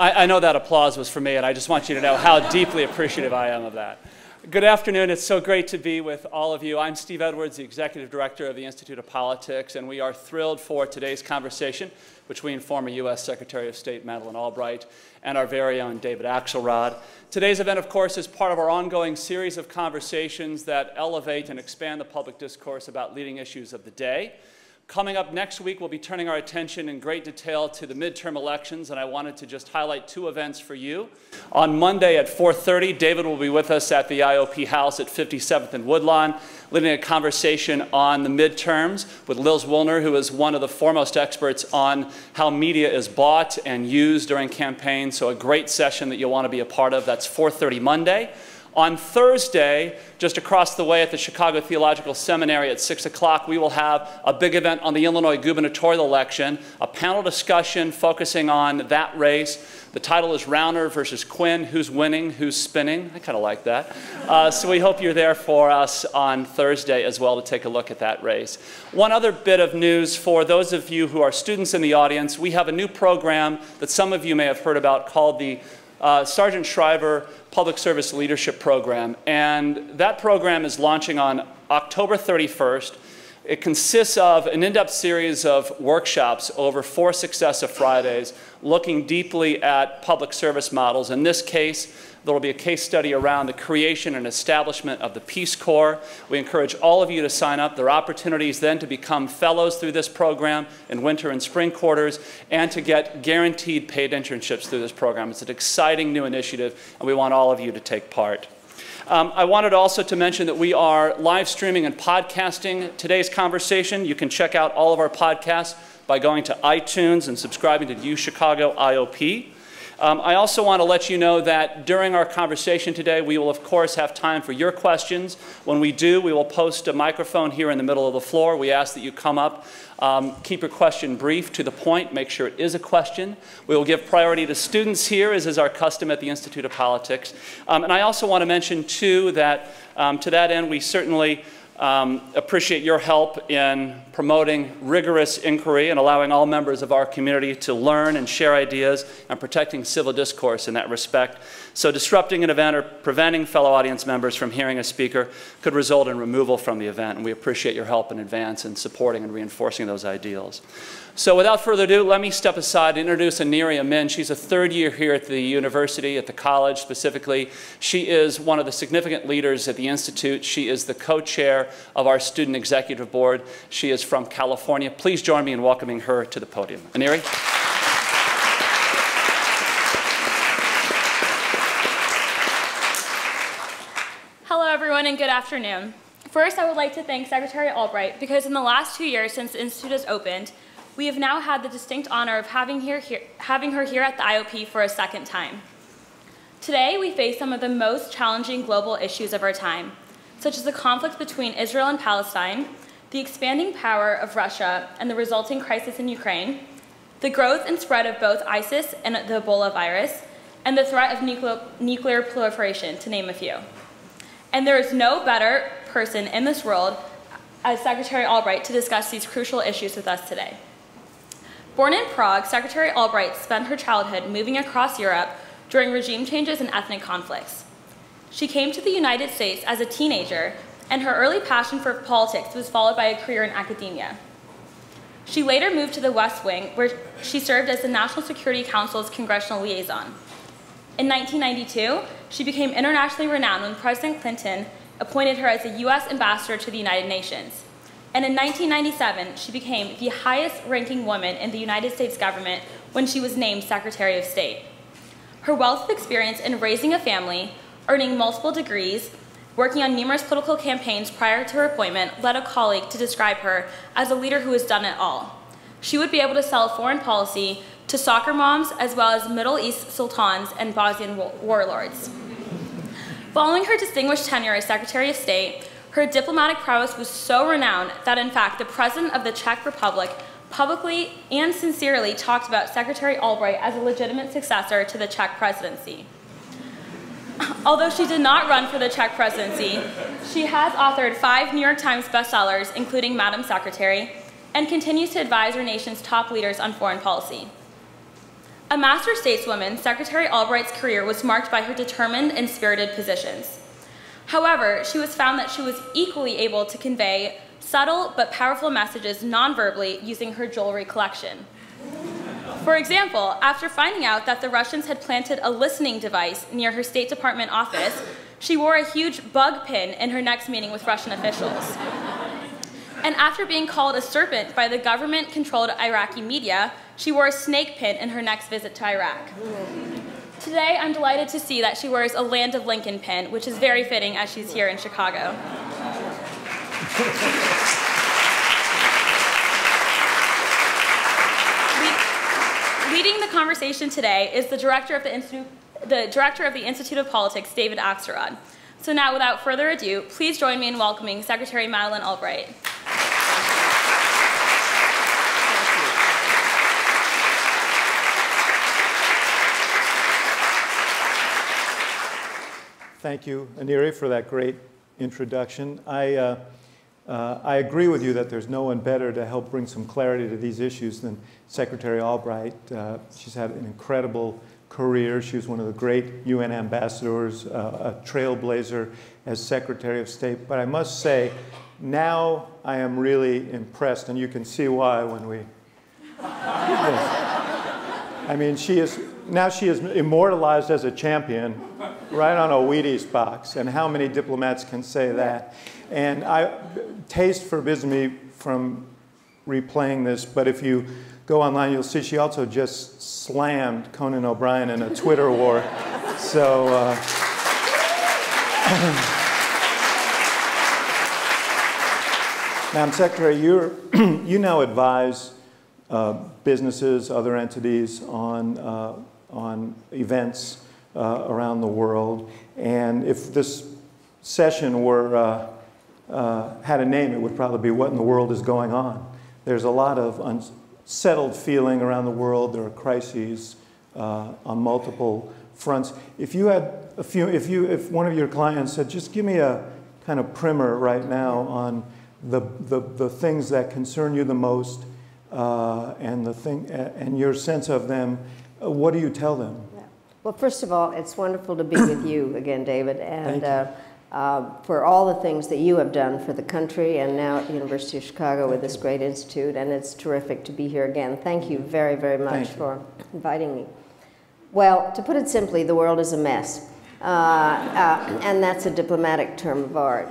I know that applause was for me, and I just want you to know how deeply appreciative I am of that. Good afternoon. It's so great to be with all of you. I'm Steve Edwards, the Executive Director of the Institute of Politics, and we are thrilled for today's conversation between former U.S. Secretary of State Madeleine Albright and our very own David Axelrod. Today's event, of course, is part of our ongoing series of conversations that elevate and expand the public discourse about leading issues of the day. Coming up next week, we'll be turning our attention in great detail to the midterm elections, and I wanted to just highlight two events for you. On Monday at 4:30, David will be with us at the IOP House at 57th and Woodlawn, leading a conversation on the midterms with Liz Woolner, who is one of the foremost experts on how media is bought and used during campaigns. So a great session that you'll want to be a part of. That's 4:30 Monday. On Thursday, just across the way at the Chicago Theological Seminary at 6 o'clock, we will have a big event on the Illinois gubernatorial election, a panel discussion focusing on that race. The title is Rauner versus Quinn, who's winning, who's spinning. I kind of like that. So we hope you're there for us on Thursday as well to take a look at that race. One other bit of news for those of you who are students in the audience, we have a new program that some of you may have heard about called the Sergeant Shriver Public Service Leadership Program, and that program is launching on October 31st. It consists of an in-depth series of workshops over 4 successive Fridays, looking deeply at public service models. In this case, there will be a case study around the creation and establishment of the Peace Corps. We encourage all of you to sign up. There are opportunities then to become fellows through this program in winter and spring quarters and to get guaranteed paid internships through this program. It's an exciting new initiative, and we want all of you to take part. I wanted also to mention that we are live streaming and podcasting today's conversation. You can check out all of our podcasts by going to iTunes and subscribing to UChicago IOP. I also want to let you know that during our conversation today, we will, of course, have time for your questions. When we do, we will post a microphone here in the middle of the floor. We ask that you come up, keep your question brief, to the point, make sure it is a question. We will give priority to students here, as is our custom at the Institute of Politics. And I also want to mention, too, that to that end, we certainly appreciate your help in promoting rigorous inquiry and allowing all members of our community to learn and share ideas and protecting civil discourse in that respect. So disrupting an event or preventing fellow audience members from hearing a speaker could result in removal from the event, and we appreciate your help in advance in supporting and reinforcing those ideals. So without further ado, let me step aside and introduce Aniri Amin. She's a third year here at the university, at the college specifically. She is one of the significant leaders at the Institute. She is the co-chair of our student executive board. She is from California. Please join me in welcoming her to the podium. Aniri? Hello, everyone, and good afternoon. First, I would like to thank Secretary Albright because in the last 2 years since the Institute has opened, we have now had the distinct honor of having her here at the IOP for a second time. Today, we face some of the most challenging global issues of our time, such as the conflict between Israel and Palestine, the expanding power of Russia and the resulting crisis in Ukraine, the growth and spread of both ISIS and the Ebola virus, and the threat of nuclear proliferation, to name a few. And there is no better person in this world as Secretary Albright to discuss these crucial issues with us today. Born in Prague, Secretary Albright spent her childhood moving across Europe during regime changes and ethnic conflicts. She came to the United States as a teenager, and her early passion for politics was followed by a career in academia. She later moved to the West Wing, where she served as the National Security Council's congressional liaison. In 1992, she became internationally renowned when President Clinton appointed her as a U.S. ambassador to the United Nations. And in 1997, she became the highest-ranking woman in the United States government when she was named Secretary of State. Her wealth of experience in raising a family, earning multiple degrees, working on numerous political campaigns prior to her appointment led a colleague to describe her as a leader who has done it all. She would be able to sell foreign policy to soccer moms as well as Middle East sultans and Bosnian warlords. Following her distinguished tenure as Secretary of State, her diplomatic prowess was so renowned that, in fact, the President of the Czech Republic publicly and sincerely talked about Secretary Albright as a legitimate successor to the Czech presidency. Although she did not run for the Czech presidency, she has authored 5 New York Times bestsellers, including Madam Secretary, and continues to advise our nation's top leaders on foreign policy. A master stateswoman, Secretary Albright's career was marked by her determined and spirited positions. However, she was found that she was equally able to convey subtle but powerful messages non-verbally using her jewelry collection. For example, after finding out that the Russians had planted a listening device near her State Department office, she wore a huge bug pin in her next meeting with Russian officials. And after being called a serpent by the government-controlled Iraqi media, she wore a snake pin in her next visit to Iraq. Today, I'm delighted to see that she wears a Land of Lincoln pin, which is very fitting as she's here in Chicago. Leading the conversation today is the director of the Institute of Politics, David Axelrod. So now, without further ado, please join me in welcoming Secretary Madeleine Albright. Thank you, Aniri, for that great introduction. I agree with you that there's no one better to help bring some clarity to these issues than Secretary Albright. She's had an incredible career. She was one of the great UN ambassadors, a trailblazer as Secretary of State. But I must say, now I am really impressed, and you can see why when we... Yes. I mean, now she is immortalized as a champion right on a Wheaties box, and how many diplomats can say that? And taste forbids me from replaying this, but if you go online, you'll see she also just slammed Conan O'Brien in a Twitter war. So, Madam Secretary, you now advise businesses, other entities on events around the world. And if this session were had a name, it would probably be "What in the World is Going On?" There's a lot of unsettled feeling around the world. There are crises on multiple fronts. If you had if one of your clients said, "Just give me a kind of primer right now on the things that concern you the most and your sense of them," what do you tell them? Well, first of all, it's wonderful to be with you again, David, and for all the things that you have done for the country and now at the University of Chicago with this great institute, and it's terrific to be here again. Thank you very, very much for inviting me. Well, to put it simply, the world is a mess, and that's a diplomatic term of art.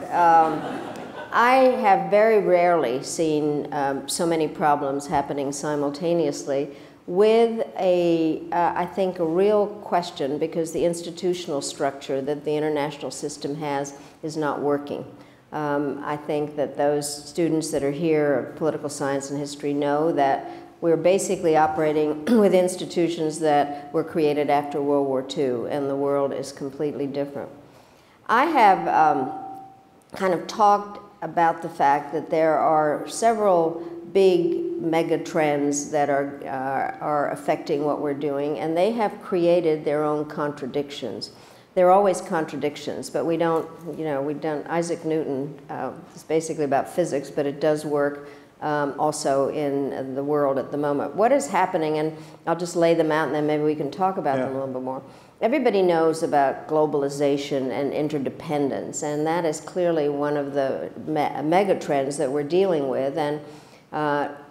I have very rarely seen so many problems happening simultaneously with I think, a real question, because the institutional structure that the international system has is not working. I think that those students that are here of political science and history know that we're basically operating with institutions that were created after World War II, and the world is completely different. I have kind of talked about the fact that there are several big mega trends that are affecting what we're doing, and they have created their own contradictions. There are always contradictions, but we don't, Isaac Newton is basically about physics, but it does work also in the world at the moment. What is happening, and I'll just lay them out and then maybe we can talk about them a little bit more. Everybody knows about globalization and interdependence, and that is clearly one of the mega trends that we're dealing with, and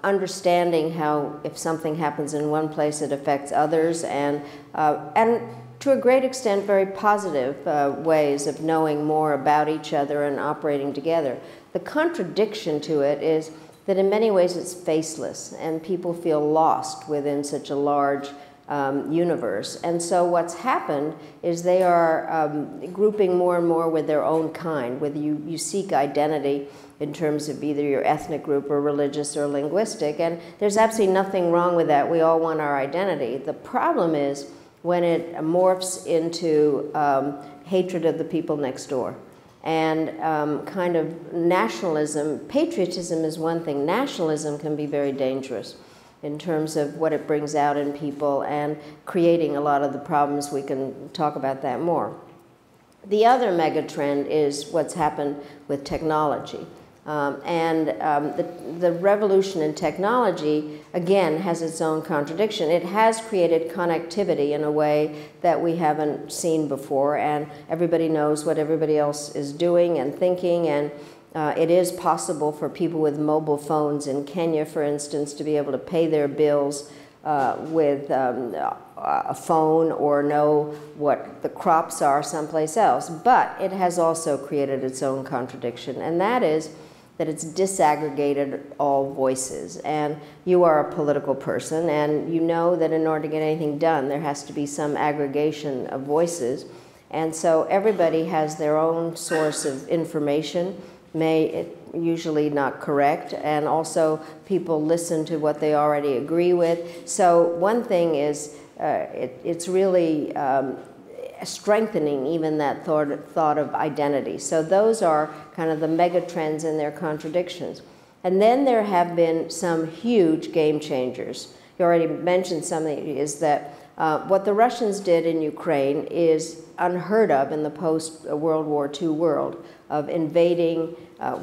understanding how if something happens in one place it affects others, and to a great extent very positive ways of knowing more about each other and operating together. The contradiction to it is that in many ways it's faceless, and people feel lost within such a large universe. And so what's happened is they are grouping more and more with their own kind, whether you seek identity in terms of either your ethnic group or religious or linguistic, and there's absolutely nothing wrong with that. We all want our identity. The problem is when it morphs into hatred of the people next door. And kind of nationalism, patriotism is one thing. Nationalism can be very dangerous in terms of what it brings out in people and creating a lot of the problems. We can talk about that more. The other mega trend is what's happened with technology. The revolution in technology, again, has its own contradiction. It has created connectivity in a way that we haven't seen before, and everybody knows what everybody else is doing and thinking, and it is possible for people with mobile phones in Kenya, for instance, to be able to pay their bills with a phone or know what the crops are someplace else. But it has also created its own contradiction, and that is that it's disaggregated all voices. And you are a political person, and you know that in order to get anything done, there has to be some aggregation of voices. And so everybody has their own source of information, usually not correct, and also people listen to what they already agree with. So one thing is, it's really strengthening even that thought of identity. So those are kind of the mega trends and their contradictions. And then there have been some huge game changers. You already mentioned something, is that what the Russians did in Ukraine is unheard of in the post-World War II world, of invading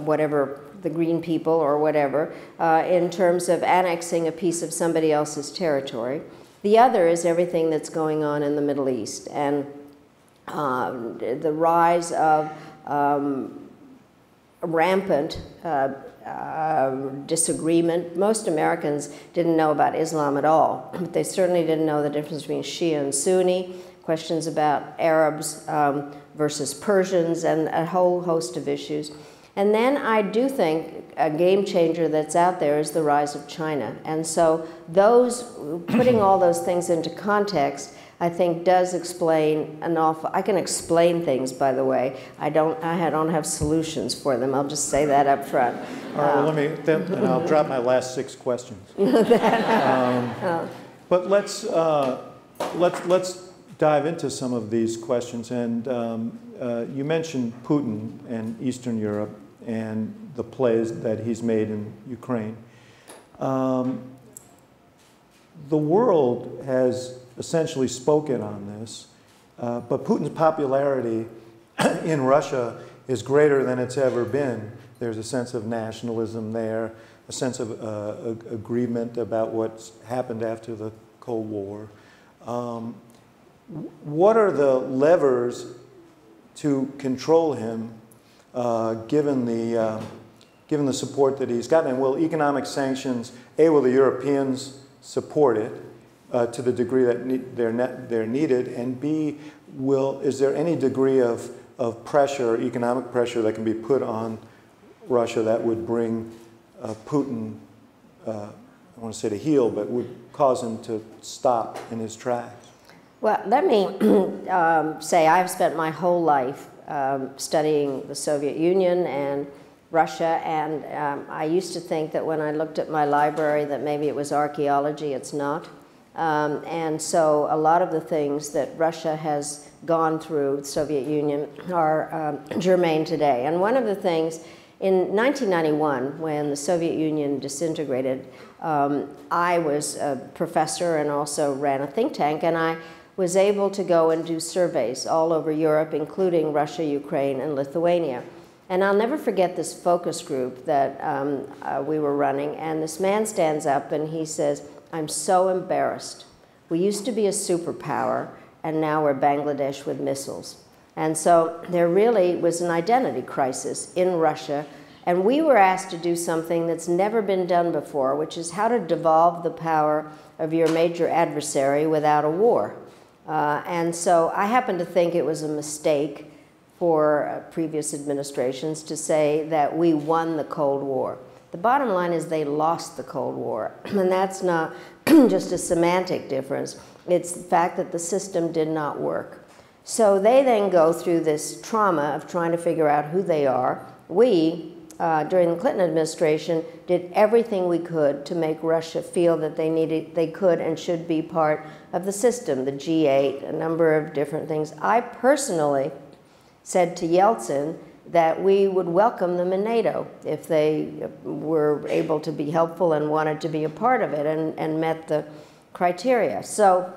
whatever, the green people or whatever, in terms of annexing a piece of somebody else's territory. The other is everything that's going on in the Middle East, and the rise of rampant disagreement. Most Americans didn't know about Islam at all, but they certainly didn't know the difference between Shia and Sunni, questions about Arabs versus Persians, and a whole host of issues. And then I do think a game changer that's out there is the rise of China. And so putting all those things into context, I think does explain an awful. I can explain things, by the way. I don't have solutions for them. I'll just say that up front. All right, well, and I'll drop my last 6 questions. But let's dive into some of these questions. And you mentioned Putin and Eastern Europe and the plays that he's made in Ukraine. The world has essentially spoken on this, but Putin's popularity in Russia is greater than it's ever been. There's a sense of nationalism there, a sense of agreement about what's happened after the Cold War. What are the levers to control him, given the support that he's gotten? And will economic sanctions, will the Europeans support it to the degree that they're needed, and B, is there any degree of pressure, economic pressure, that can be put on Russia that would bring Putin, I don't want to say to heel, but would cause him to stop in his tracks? Well, let me say I've spent my whole life studying the Soviet Union and Russia, and I used to think that when I looked at my library that maybe it was archaeology. It's not. And so a lot of the things that Russia has gone through, the Soviet Union, are germane today. And one of the things, in 1991, when the Soviet Union disintegrated, I was a professor and also ran a think tank, and I was able to go and do surveys all over Europe, including Russia, Ukraine, and Lithuania. And I'll never forget this focus group that we were running, and this man stands up and he says, "I'm so embarrassed. We used to be a superpower, and now we're Bangladesh with missiles." And so there really was an identity crisis in Russia, and we were asked to do something that's never been done before, which is how to devolve the power of your major adversary without a war. And so I happen to think it was a mistake for previous administrations to say that we won the Cold War. The bottom line is they lost the Cold War, and that's not just a semantic difference. It's the fact that the system did not work. So they then go through this trauma of trying to figure out who they are. We, during the Clinton administration, did everything we could to make Russia feel that they could and should be part of the system, the G8, a number of different things. I personally said to Yeltsin that we would welcome them in NATO if they were able to be helpful and wanted to be a part of it and met the criteria. So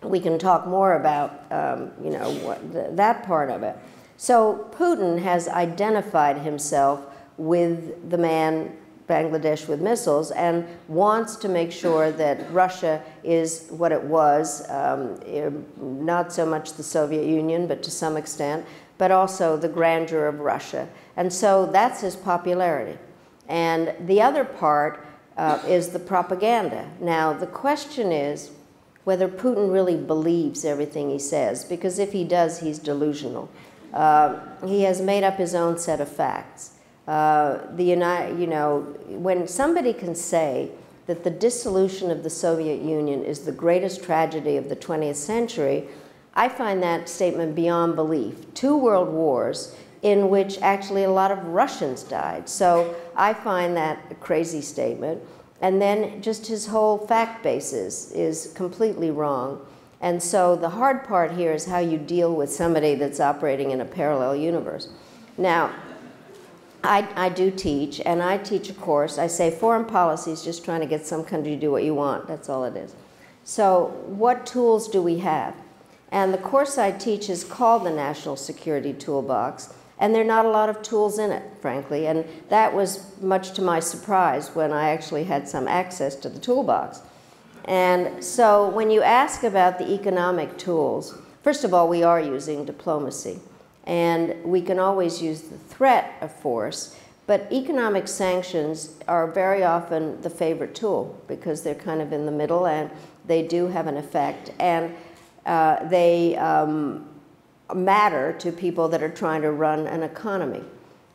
we can talk more about that part of it. So Putin has identified himself with the man Bangladesh with missiles, and wants to make sure that Russia is what it was, not so much the Soviet Union, but to some extent, but also the grandeur of Russia. And so that's his popularity. And the other part is the propaganda. Now, the question is whether Putin really believes everything he says, because if he does, he's delusional. He has made up his own set of facts. When somebody can say that the dissolution of the Soviet Union is the greatest tragedy of the 20th century, I find that statement beyond belief. 2 world wars in which actually a lot of Russians died. So I find that a crazy statement. And then just his whole fact basis is completely wrong. And so the hard part here is how you deal with somebody that's operating in a parallel universe. Now, I do teach, and I teach a course. I say foreign policy is just trying to get some country to do what you want. That's all it is. So what tools do we have? And the course I teach is called the National Security Toolbox, and there are not a lot of tools in it, frankly. And that was much to my surprise when I actually had some access to the toolbox. And so when you ask about the economic tools, first of all, we are using diplomacy. And we can always use the threat of force, but economic sanctions are very often the favorite tool because they're kind of in the middle and they do have an effect. And they matter to people that are trying to run an economy.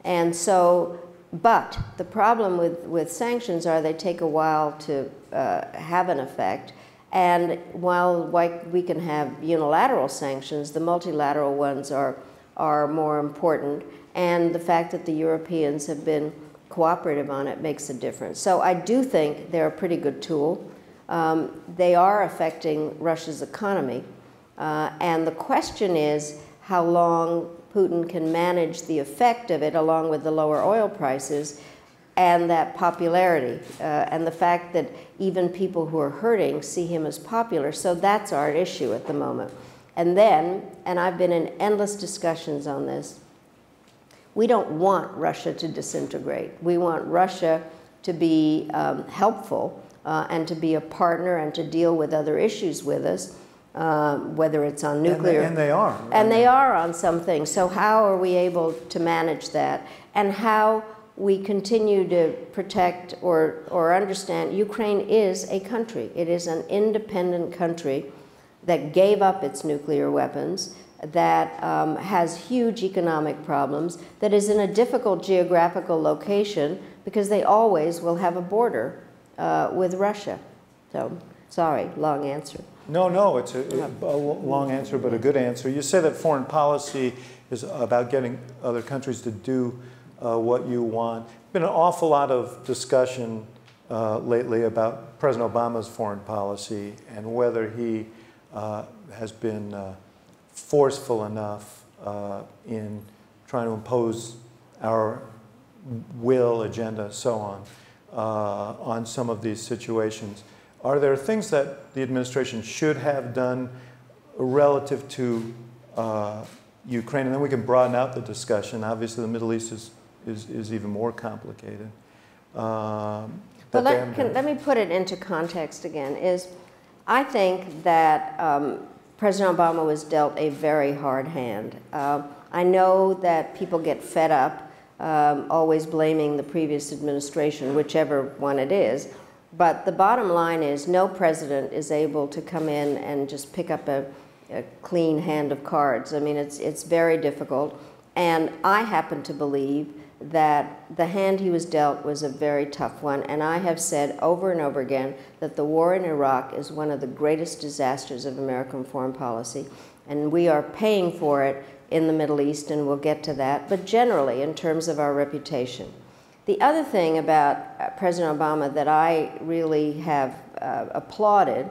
And so, but the problem with sanctions are they take a while to have an effect. And while we can have unilateral sanctions, the multilateral ones are more important, and the fact that the Europeans have been cooperative on it makes a difference. So I do think they're a pretty good tool. They are affecting Russia's economy, and the question is how long Putin can manage the effect of it along with the lower oil prices and that popularity, and the fact that even people who are hurting see him as popular. So that's our issue at the moment. And then, and I've been in endless discussions on this, we don't want Russia to disintegrate. We want Russia to be helpful and to be a partner and to deal with other issues with us, whether it's on nuclear. And they are. And they are on some things. So how are we able to manage that? And how we continue to protect or understand Ukraine is a country. It is an independent country that gave up its nuclear weapons, that has huge economic problems, that is in a difficult geographical location because they always will have a border with Russia. So, sorry, long answer. No, it's a long answer, but a good answer. You say that foreign policy is about getting other countries to do what you want. There's been an awful lot of discussion lately about President Obama's foreign policy and whether he has been forceful enough in trying to impose our will, agenda, so on some of these situations. Are there things that the administration should have done relative to Ukraine? And then we can broaden out the discussion. Obviously, the Middle East is even more complicated. But let me put it into context again. I think that President Obama was dealt a very hard hand. I know that people get fed up always blaming the previous administration, whichever one it is, but the bottom line is no president is able to come in and just pick up a clean hand of cards. I mean, it's very difficult, and I happen to believe that the hand he was dealt was a very tough one, and I have said over and over again that the war in Iraq is one of the greatest disasters of American foreign policy, and we are paying for it in the Middle East, and we'll get to that, but generally in terms of our reputation. The other thing about President Obama that I really have applauded,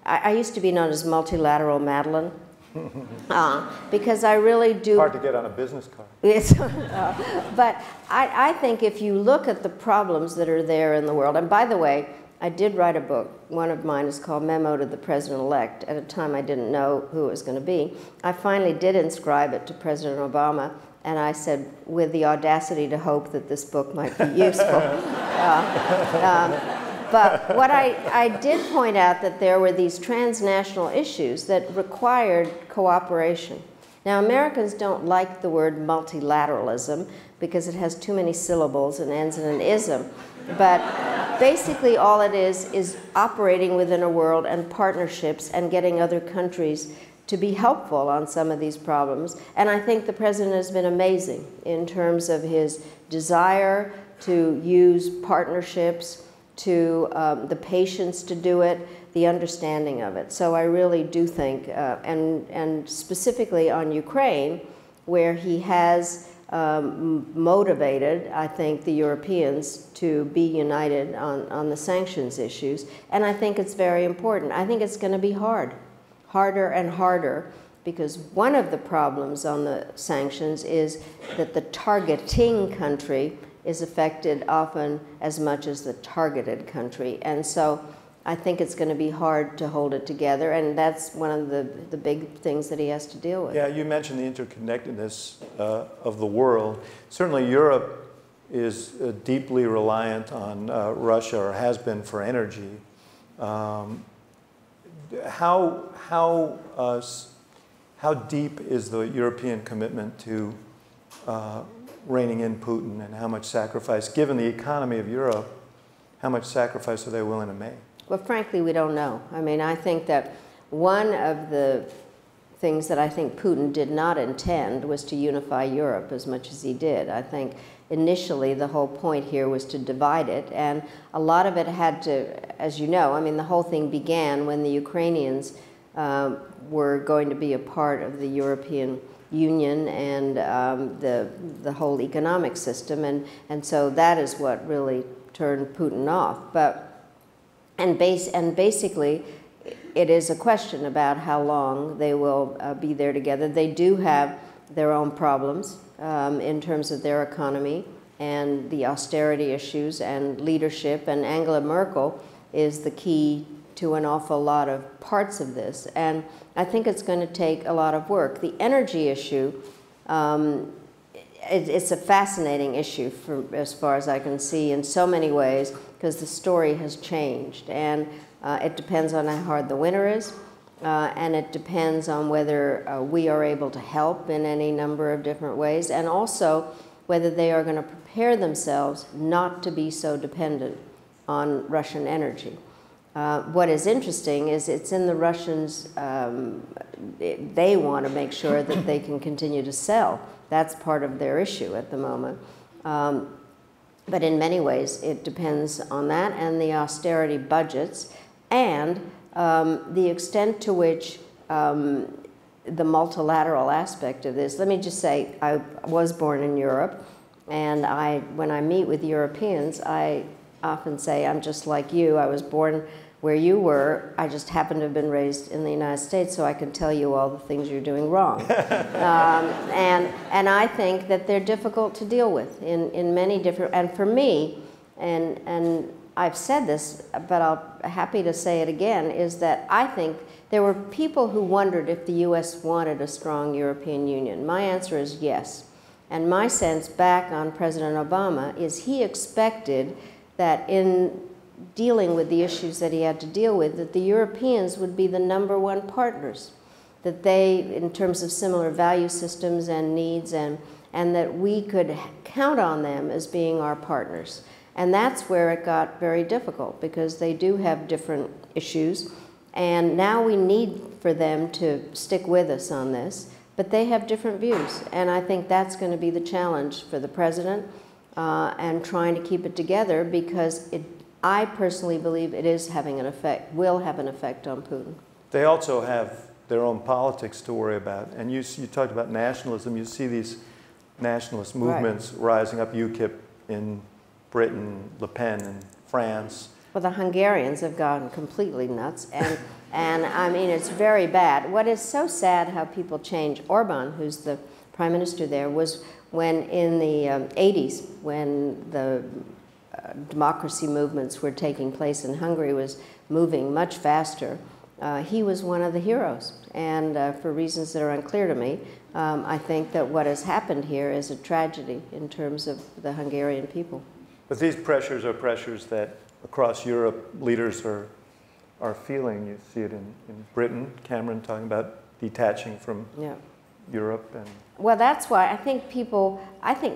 I used to be known as multilateral Madeleine, because I really do. Hard to get on a business card. Yes, but I think if you look at the problems that are there in the world, and by the way, I did write a book. One of mine is called Memo to the President-elect. At a time I didn't know who it was going to be. I finally did inscribe it to President Obama And I said, with the audacity to hope that this book might be useful. But what I did point out that there were these transnational issues that required cooperation. Now, Americans don't like the word multilateralism because it has too many syllables and ends in an ism. But basically all it is operating within a world and partnerships and getting other countries to be helpful on some of these problems. And I think the president has been amazing in terms of his desire to use partnerships, to the patience to do it, the understanding of it. So I really do think, and specifically on Ukraine, where he has motivated, I think, the Europeans to be united on the sanctions issues. And I think it's very important. I think it's going to be harder and harder, because one of the problems on the sanctions is that the targeting country is affected often as much as the targeted country. And so I think it's going to be hard to hold it together, and that's one of the big things that he has to deal with. Yeah, you mentioned the interconnectedness of the world. Certainly Europe is deeply reliant on Russia, or has been, for energy. How deep is the European commitment to reining in Putin, and how much sacrifice, given the economy of Europe, how much sacrifice are they willing to make? Well, frankly, we don't know. I mean, I think that one of the things that I think Putin did not intend was to unify Europe as much as he did. I think initially the whole point here was to divide it, and a lot of it had to, as you know, I mean, the whole thing began when the Ukrainians were going to be a part of the European Union and the whole economic system, and so that is what really turned Putin off. And basically, it is a question about how long they will be there together. They do have their own problems in terms of their economy and the austerity issues and leadership, and Angela Merkel is the key to an awful lot of parts of this. And I think it's going to take a lot of work. The energy issue, it's a fascinating issue as far as I can see in so many ways, because the story has changed. And it depends on how hard the winter is, and it depends on whether we are able to help in any number of different ways, and also whether they are going to prepare themselves not to be so dependent on Russian energy. What is interesting is it's in the Russians, they want to make sure that they can continue to sell. That's part of their issue at the moment. But in many ways, it depends on that and the austerity budgets and the extent to which the multilateral aspect of this. Let me just say, I was born in Europe, and when I meet with Europeans, I often say, I'm just like you. I was born where you were. I just happen to have been raised in the United States, so I can tell you all the things you're doing wrong. And I think that they're difficult to deal with in many different, and for me, and I've said this, but I'm happy to say it again, is that I think there were people who wondered if the U.S. wanted a strong European Union. My answer is yes. And my sense back on President Obama is he expected that in dealing with the issues that he had to deal with, that the Europeans would be the #1 partners, that they, in terms of similar value systems and needs, and that we could count on them as being our partners. And that's where it got very difficult, because they do have different issues, and now we need for them to stick with us on this, but they have different views, and I think that's going to be the challenge for the president, and trying to keep it together, because I personally believe it is having an effect, will have an effect on Putin. They also have their own politics to worry about. And you talked about nationalism. You see these nationalist movements rising up, UKIP in Britain, Le Pen in France. Well, the Hungarians have gone completely nuts, and I mean, it's very bad. What is so sad how people change. Orban, who's the prime minister there, was when in the 80s, when the democracy movements were taking place in Hungary, was moving much faster. he was one of the heroes. And for reasons that are unclear to me, I think that what has happened here is a tragedy in terms of the Hungarian people. But these pressures are pressures that across Europe leaders are feeling. You see it in Britain, Cameron talking about detaching from Europe. And well, that's why I think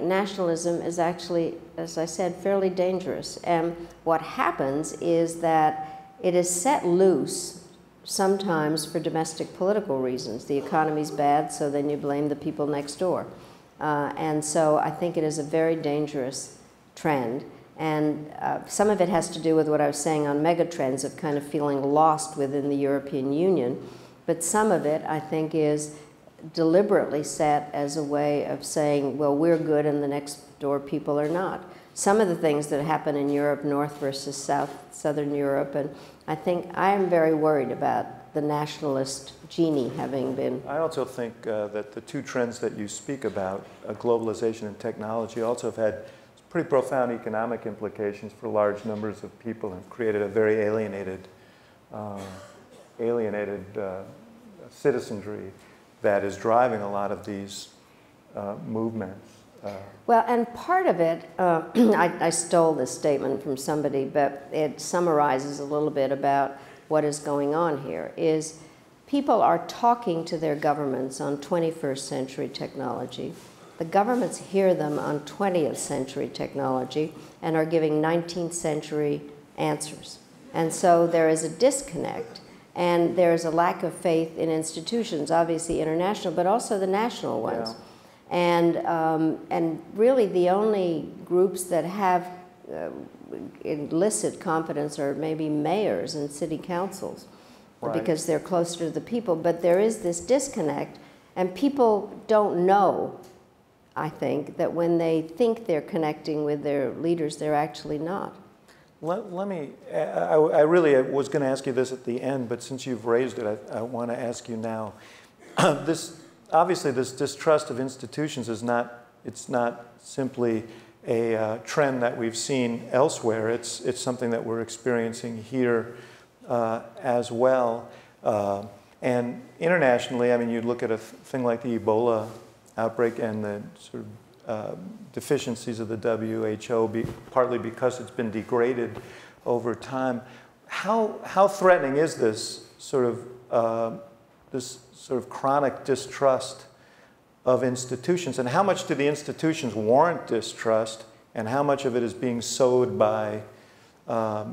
nationalism is actually, as I said, fairly dangerous. And what happens is that it is set loose sometimes for domestic political reasons. The economy's bad, so then you blame the people next door. And so I think it is a very dangerous trend. And some of it has to do with what I was saying on megatrends of kind of feeling lost within the European Union. But some of it, I think, is deliberately set as a way of saying, well, we're good and the next door people are not. Some of the things that happen in Europe, North versus Southern Europe, and I think I am very worried about the nationalist genie having been. I also think that the two trends that you speak about, globalization and technology, also have had pretty profound economic implications for large numbers of people and created a very alienated citizenry that is driving a lot of these movements. Well, and part of it, I stole this statement from somebody, but it summarizes a little bit about what is going on here, is people are talking to their governments on 21st century technology. The governments hear them on 20th century technology and are giving 19th century answers. And so there is a disconnect, and there is a lack of faith in institutions, obviously international, but also the national ones. Yeah. And really the only groups that have illicit confidence are maybe mayors and city councils, right, because they're closer to the people. But there is this disconnect, and people don't know, I think, that when they think they're connecting with their leaders, they're actually not. Let me, I really was going to ask you this at the end, but since you've raised it, I want to ask you now. Obviously, this distrust of institutions is not simply a trend that we've seen elsewhere. It's something that we're experiencing here as well. And internationally, I mean, you look at a thing like the Ebola outbreak and the sort of deficiencies of the WHO, partly because it's been degraded over time. How threatening is this sort of chronic distrust of institutions, and how much do the institutions warrant distrust, and how much of it is being sowed by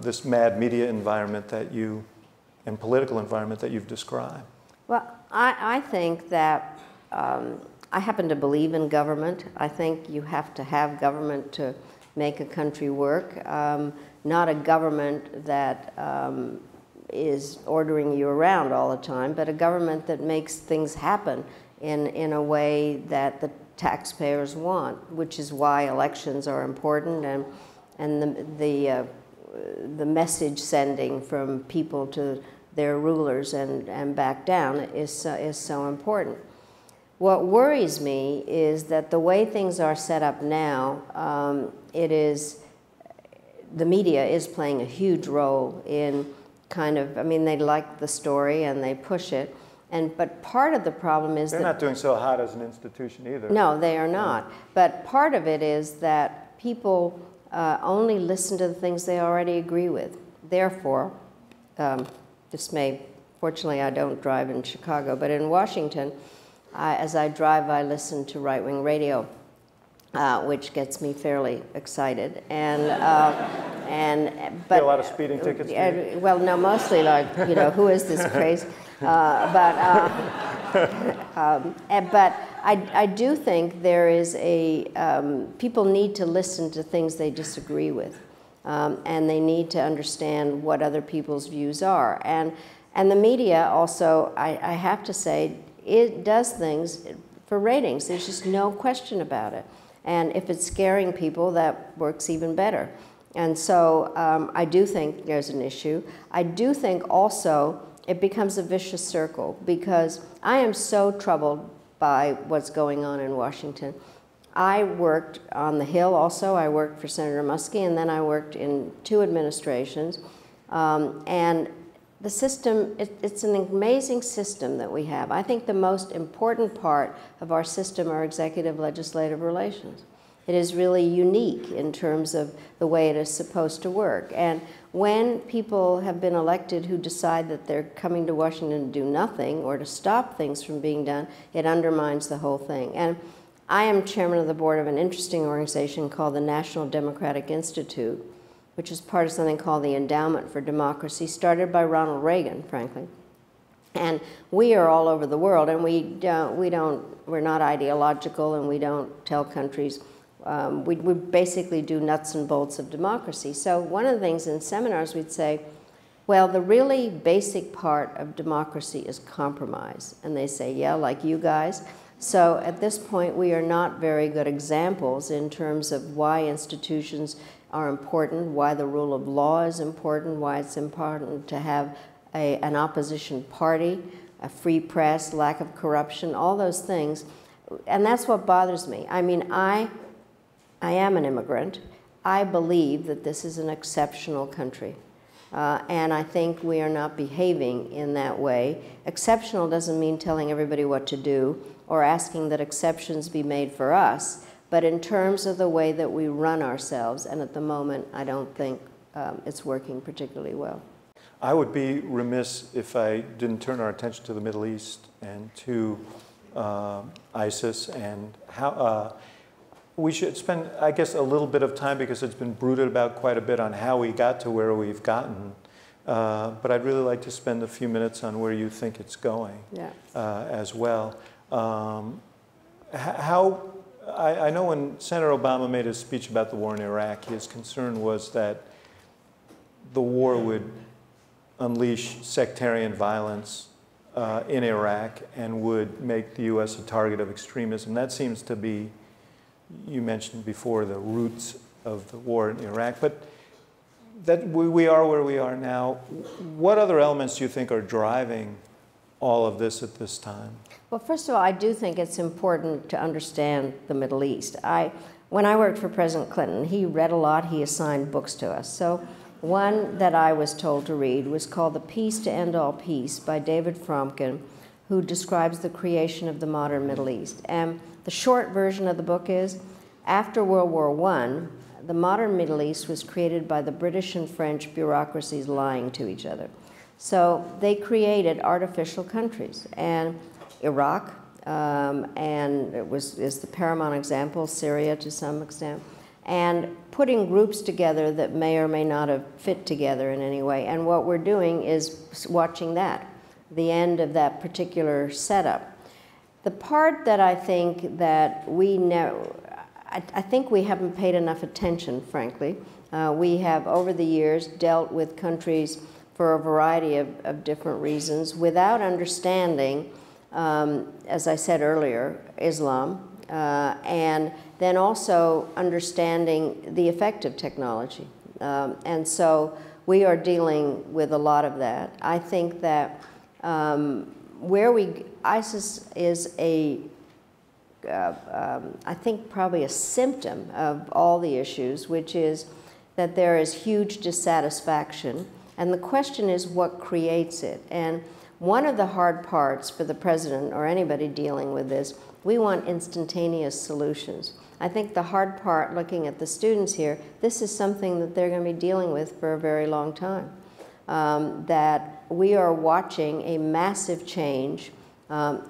this mad media environment and political environment that you've described? Well, I think that I happen to believe in government. I think you have to have government to make a country work, not a government that is ordering you around all the time, but a government that makes things happen in a way that the taxpayers want, which is why elections are important, and the message sending from people to their rulers and back down is so important. What worries me is that the way things are set up now, the media is playing a huge role in kind of, I mean, they like the story and they push it, but part of the problem is they're not doing so hot as an institution either. No, they are not. Yeah. But part of it is that people only listen to the things they already agree with. Therefore, fortunately I don't drive in Chicago, but in Washington, as I drive, I listen to right-wing radio, which gets me fairly excited. But a lot of speeding tickets. Well, no, mostly like, you know, who is this crazy? But I do think there is people need to listen to things they disagree with, and they need to understand what other people's views are. And the media also, I have to say, it does things for ratings. There's just no question about it. And if it's scaring people, that works even better. And so I do think there's an issue. I do think also it becomes a vicious circle, because I am so troubled by what's going on in Washington. I worked on the Hill also. I worked for Senator Muskie, and then I worked in 2 administrations. And the system, it's an amazing system that we have. I think the most important part of our system are executive-legislative relations. It is really unique in terms of the way it is supposed to work. And when people have been elected who decide that they're coming to Washington to do nothing or to stop things from being done, it undermines the whole thing. And I am chairman of the board of an interesting organization called the National Democratic Institute, which is part of something called the Endowment for Democracy, started by Ronald Reagan, frankly. And we are all over the world, and we're not ideological, and we don't tell countries. We basically do nuts and bolts of democracy. So one of the things in seminars we'd say, well, the really basic part of democracy is compromise. And they say, yeah, like you guys. So at this point, we are not very good examples in terms of why institutions are important, why the rule of law is important, why it's important to have an opposition party, a free press, lack of corruption, all those things. And that's what bothers me. I mean, I am an immigrant. I believe that this is an exceptional country. And I think we are not behaving in that way. Exceptional doesn't mean telling everybody what to do or asking that exceptions be made for us, but in terms of the way that we run ourselves, and at the moment, I don't think it's working particularly well. I would be remiss if I didn't turn our attention to the Middle East and to ISIS and how we should spend, I guess, a little bit of time, because it's been brooded about quite a bit, on how we got to where we've gotten. But I'd really like to spend a few minutes on where you think it's going, yeah, as well. I know when Senator Obama made his speech about the war in Iraq, his concern was that the war would unleash sectarian violence in Iraq and would make the U.S. a target of extremism. That seems to be, you mentioned before, the roots of the war in Iraq. But that we are where we are now. What other elements do you think are driving all of this at this time? Well, first of all, I do think it's important to understand the Middle East. When I worked for President Clinton, he read a lot, he assigned books to us. So one that I was told to read was called The Peace to End All Peace by David Fromkin, who describes the creation of the modern Middle East. And the short version of the book is, after World War I, the modern Middle East was created by the British and French bureaucracies lying to each other. So they created artificial countries, and Iraq, and is the paramount example, Syria to some extent, and putting groups together that may or may not have fit together in any way. And what we're doing is watching that, the end of that particular setup. The part that I think that we know, I think we haven't paid enough attention, frankly. We have, over the years, dealt with countries for a variety of different reasons without understanding, as I said earlier, Islam, and then also understanding the effect of technology. And so we are dealing with a lot of that. I think that ISIS is I think probably a symptom of all the issues, which is that there is huge dissatisfaction. And the question is what creates it. And one of the hard parts for the president or anybody dealing with this, we want instantaneous solutions. I think the hard part, looking at the students here, this is something that they're going to be dealing with for a very long time. That we are watching a massive change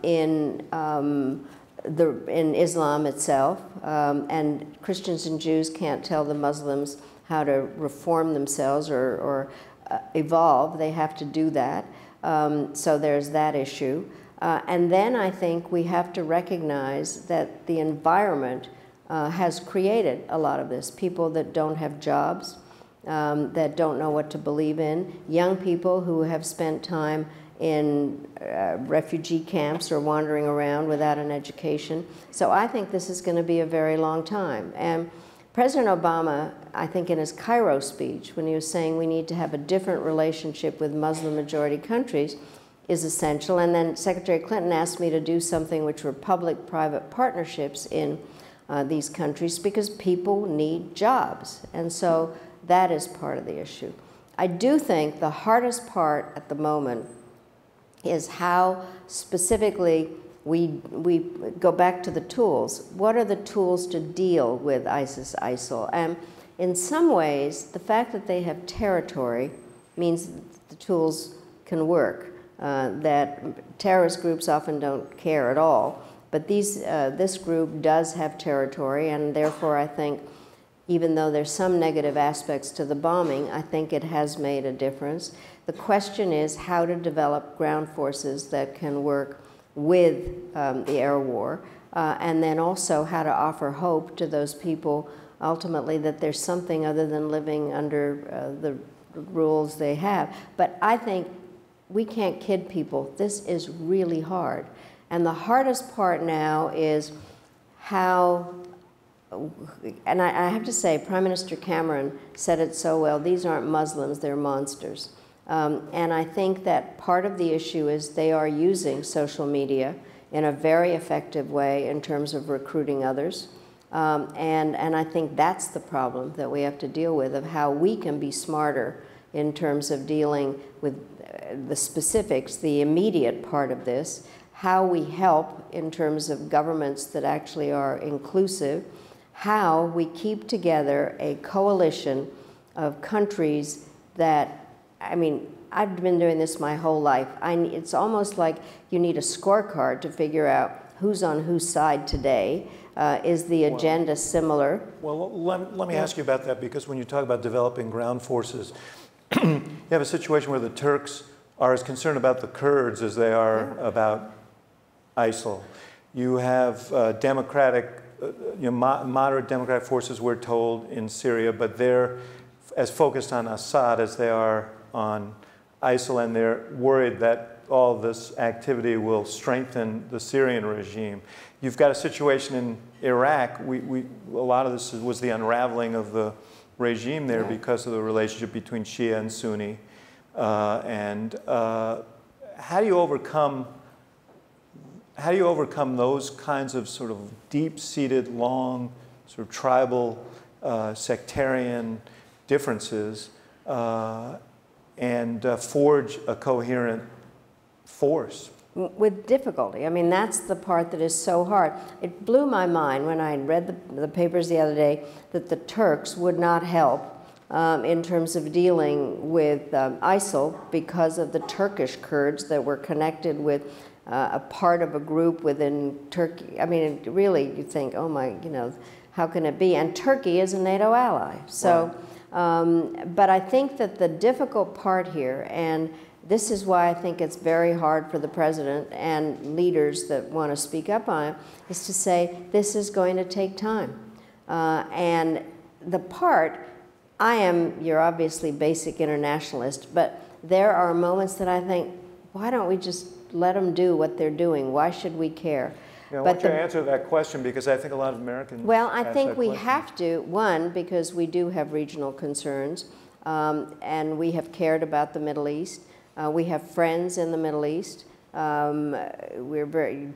in Islam itself, and Christians and Jews can't tell the Muslims how to reform themselves or evolve. They have to do that. So there's that issue. And then I think we have to recognize that the environment has created a lot of this. People that don't have jobs, that don't know what to believe in, young people who have spent time in refugee camps or wandering around without an education. So I think this is going to be a very long time. And President Obama, I think in his Cairo speech, when he was saying we need to have a different relationship with Muslim-majority countries, is essential. And then Secretary Clinton asked me to do something which were public-private partnerships in these countries because people need jobs. And so that is part of the issue. I do think the hardest part at the moment is how specifically we go back to the tools. What are the tools to deal with ISIS, ISIL? And in some ways, the fact that they have territory means that the tools can work. That terrorist groups often don't care at all, but this group does have territory, and therefore I think, even though there's some negative aspects to the bombing, I think it has made a difference. The question is how to develop ground forces that can work with the air war, and then also how to offer hope to those people ultimately that there's something other than living under the rules they have. But I think we can't kid people. This is really hard. And the hardest part now is how, and I have to say, Prime Minister Cameron said it so well, these aren't Muslims, they're monsters. And I think that part of the issue is they are using social media in a very effective way in terms of recruiting others. And I think that's the problem that we have to deal with, of how we can be smarter in terms of dealing with the specifics, the immediate part of this, how we help in terms of governments that actually are inclusive, how we keep together a coalition of countries that, I mean, I've been doing this my whole life. It's almost like you need a scorecard to figure out who's on whose side today. Is the agenda similar? Well, let me ask you about that, because when you talk about developing ground forces, you have a situation where the Turks are as concerned about the Kurds as they are about ISIL. You have moderate democratic forces, we're told, in Syria, but they're as focused on Assad as they are on ISIL, and they're worried that all this activity will strengthen the Syrian regime. You've got a situation in Iraq. A lot of this was the unraveling of the regime there because of the relationship between Shia and Sunni. How do you overcome those kinds of sort of deep-seated, long, sort of tribal, sectarian differences and forge a coherent force? With difficulty. I mean, that's the part that is so hard. It blew my mind when I read the papers the other day that the Turks would not help in terms of dealing with ISIL because of the Turkish Kurds that were connected with a part of a group within Turkey. I mean, really, you think, oh my, how can it be? And Turkey is a NATO ally. So, but I think that the difficult part here, and this is why I think it's very hard for the president and leaders that want to speak up on it, is to say this is going to take time. And the part, you're obviously basic internationalist, but there are moments that I think, why don't we just let them do what they're doing? Why should we care? I want you to answer that question, because I think a lot of Americans Well, I think we have to, one, because we do have regional concerns, and we have cared about the Middle East. We have friends in the Middle East.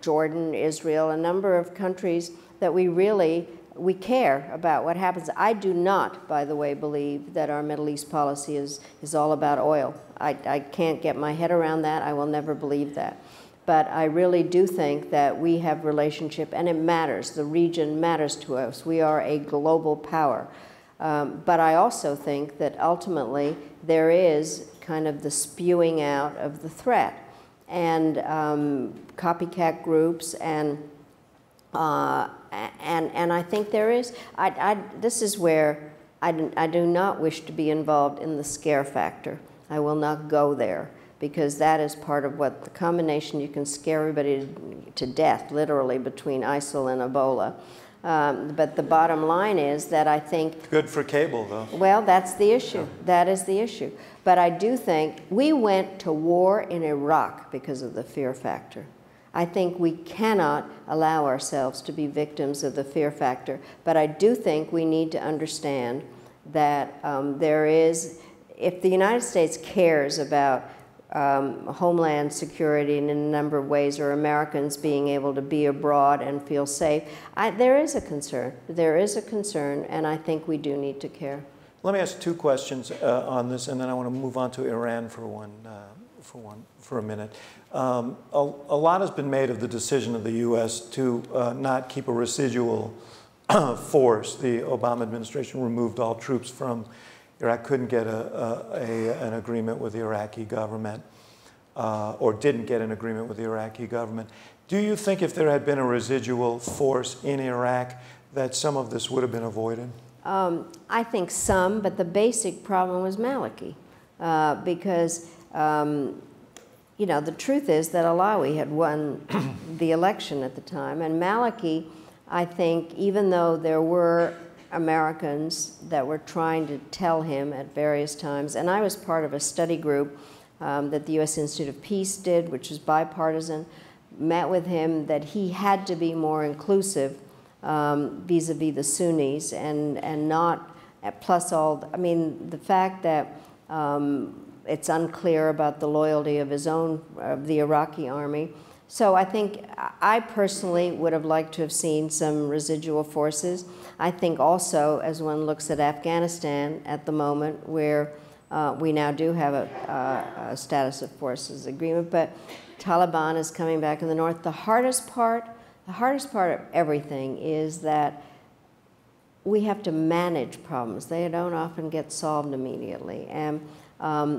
Jordan, Israel, a number of countries that we care about what happens. I do not, by the way, believe that our Middle East policy is all about oil. I can't get my head around that. I will never believe that. But I really do think that we have relationship, and it matters. The region matters to us. We are a global power. But I also think that ultimately there is kind of the spewing out of the threat, and copycat groups, and I think there is. This is where I do not wish to be involved in the scare factor. I will not go there, because that is part of what the combination, you can scare everybody to death, literally, between ISIL and Ebola. But the bottom line is that I think... Good for cable, though. Well, that's the issue. That is the issue. But I do think we went to war in Iraq because of the fear factor. I think we cannot allow ourselves to be victims of the fear factor. But I do think we need to understand that if the United States cares about homeland security in a number of ways, or Americans being able to be abroad and feel safe, there is a concern. There is a concern, and I think we do need to care. Let me ask two questions on this, and then I want to move on to Iran for a minute. A lot has been made of the decision of the U.S. to not keep a residual force. The Obama administration removed all troops from Iraq, couldn't get an agreement with the Iraqi government, or didn't get an agreement with the Iraqi government. Do you think if there had been a residual force in Iraq that some of this would have been avoided? I think some, but the basic problem was Maliki, because you know, the truth is that Alawi had won the election at the time, and Maliki, I think, even though there were Americans that were trying to tell him at various times, and I was part of a study group that the U.S. Institute of Peace did, which was bipartisan, met with him that he had to be more inclusive vis-a-vis the Sunnis, and not, plus all, I mean, the fact that it's unclear about the loyalty of his own, of the Iraqi army. So I think, I personally would have liked to have seen some residual forces. I think also, as one looks at Afghanistan at the moment, where we now do have a status of forces agreement, but Taliban is coming back in the north. The hardest part of everything is that we have to manage problems. They don't often get solved immediately. And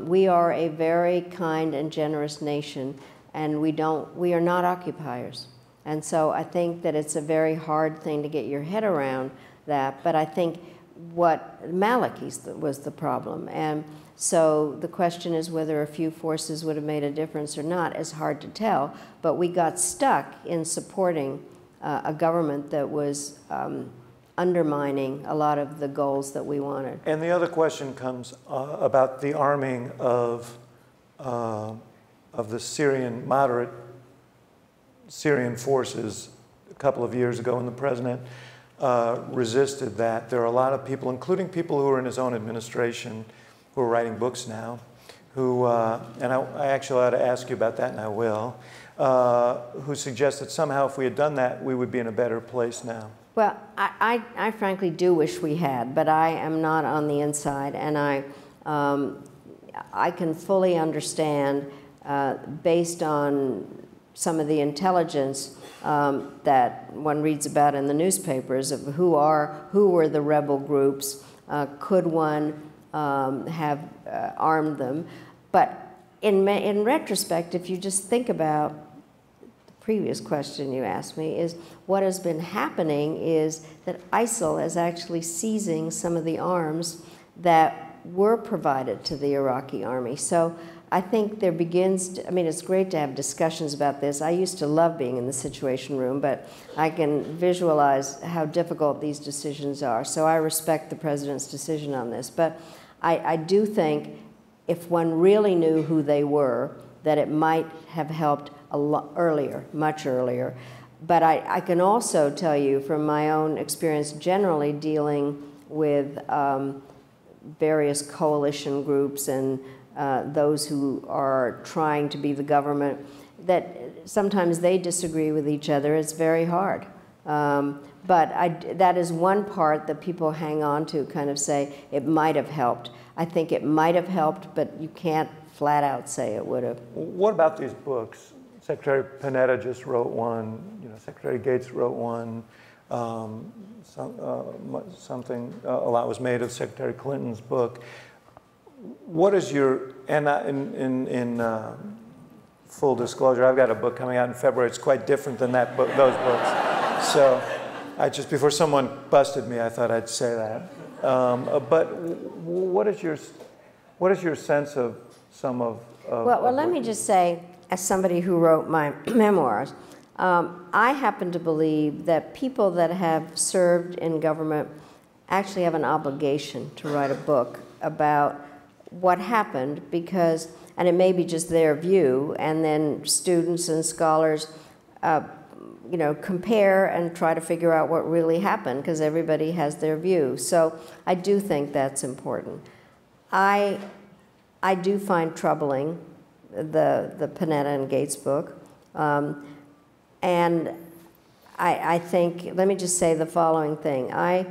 we are a very kind and generous nation, and we are not occupiers. And so I think that it's a very hard thing to get your head around that, but I think what Maliki's was the problem. And so the question is whether a few forces would have made a difference or not. It's hard to tell, but we got stuck in supporting a government that was undermining a lot of the goals that we wanted. And the other question comes about the arming of the Syrian, moderate Syrian forces a couple of years ago, and the president resisted that. There are a lot of people, including people who are in his own administration, who are writing books now, who, and I actually ought to ask you about that, and I will, who suggest that somehow if we had done that, we would be in a better place now. Well, I frankly do wish we had, but I am not on the inside, and I can fully understand, based on some of the intelligence that one reads about in the newspapers of who were the rebel groups, could one have armed them. But in retrospect, if you just think about the previous question you asked me, is what has been happening is that ISIL is actually seizing some of the arms that were provided to the Iraqi army. So I think there begins to, I mean, it's great to have discussions about this. I used to love being in the Situation Room, but I can visualize how difficult these decisions are. So I respect the president's decision on this. But I do think if one really knew who they were, that it might have helped a lot earlier, much earlier. But I can also tell you from my own experience generally dealing with various coalition groups and those who are trying to be the government, that sometimes they disagree with each other. It's very hard. But that is one part that people hang on to, kind of say, it might have helped. I think it might have helped, but you can't flat out say it would have. What about these books? Secretary Panetta just wrote one, you know, Secretary Gates wrote one, something, a lot was made of Secretary Clinton's book. What is your, and in full disclosure, I've got a book coming out in February. It's quite different than that book, those books. So just before someone busted me, I thought I'd say that. But what is your sense of some of well, let me just say, as somebody who wrote my memoirs, I happen to believe that people that have served in government actually have an obligation to write a book about what happened, because, and it may be just their view, and then students and scholars you know, compare and try to figure out what really happened, because everybody has their view. So I do think that's important. I do find troubling the Panetta and Gates book. And I think, let me just say the following thing. I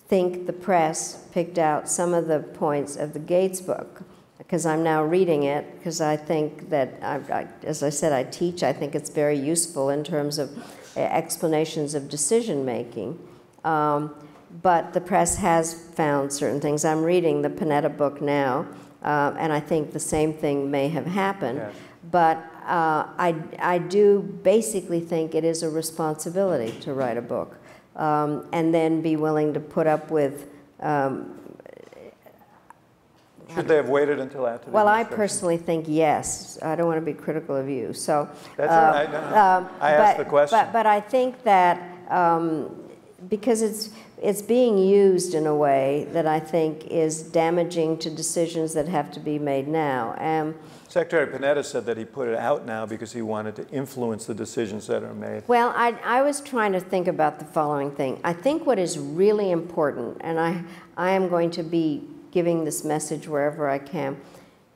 think the press picked out some of the points of the Gates book, because I'm now reading it, because I think that, as I said, I teach. I think it's very useful in terms of explanations of decision making. But the press has found certain things. I'm reading the Panetta book now, and I think the same thing may have happened. Yes. But I do basically think it is a responsibility to write a book, and then be willing to put up with. Should they have waited until after? Well, I personally think yes. I don't want to be critical of you. So that's all right. No. I asked the question. But I think that because it's being used in a way that I think is damaging to decisions that have to be made now. Secretary Panetta said that he put it out now because he wanted to influence the decisions that are made. Well, I was trying to think about the following thing. I think what is really important, and I am going to be giving this message wherever I can.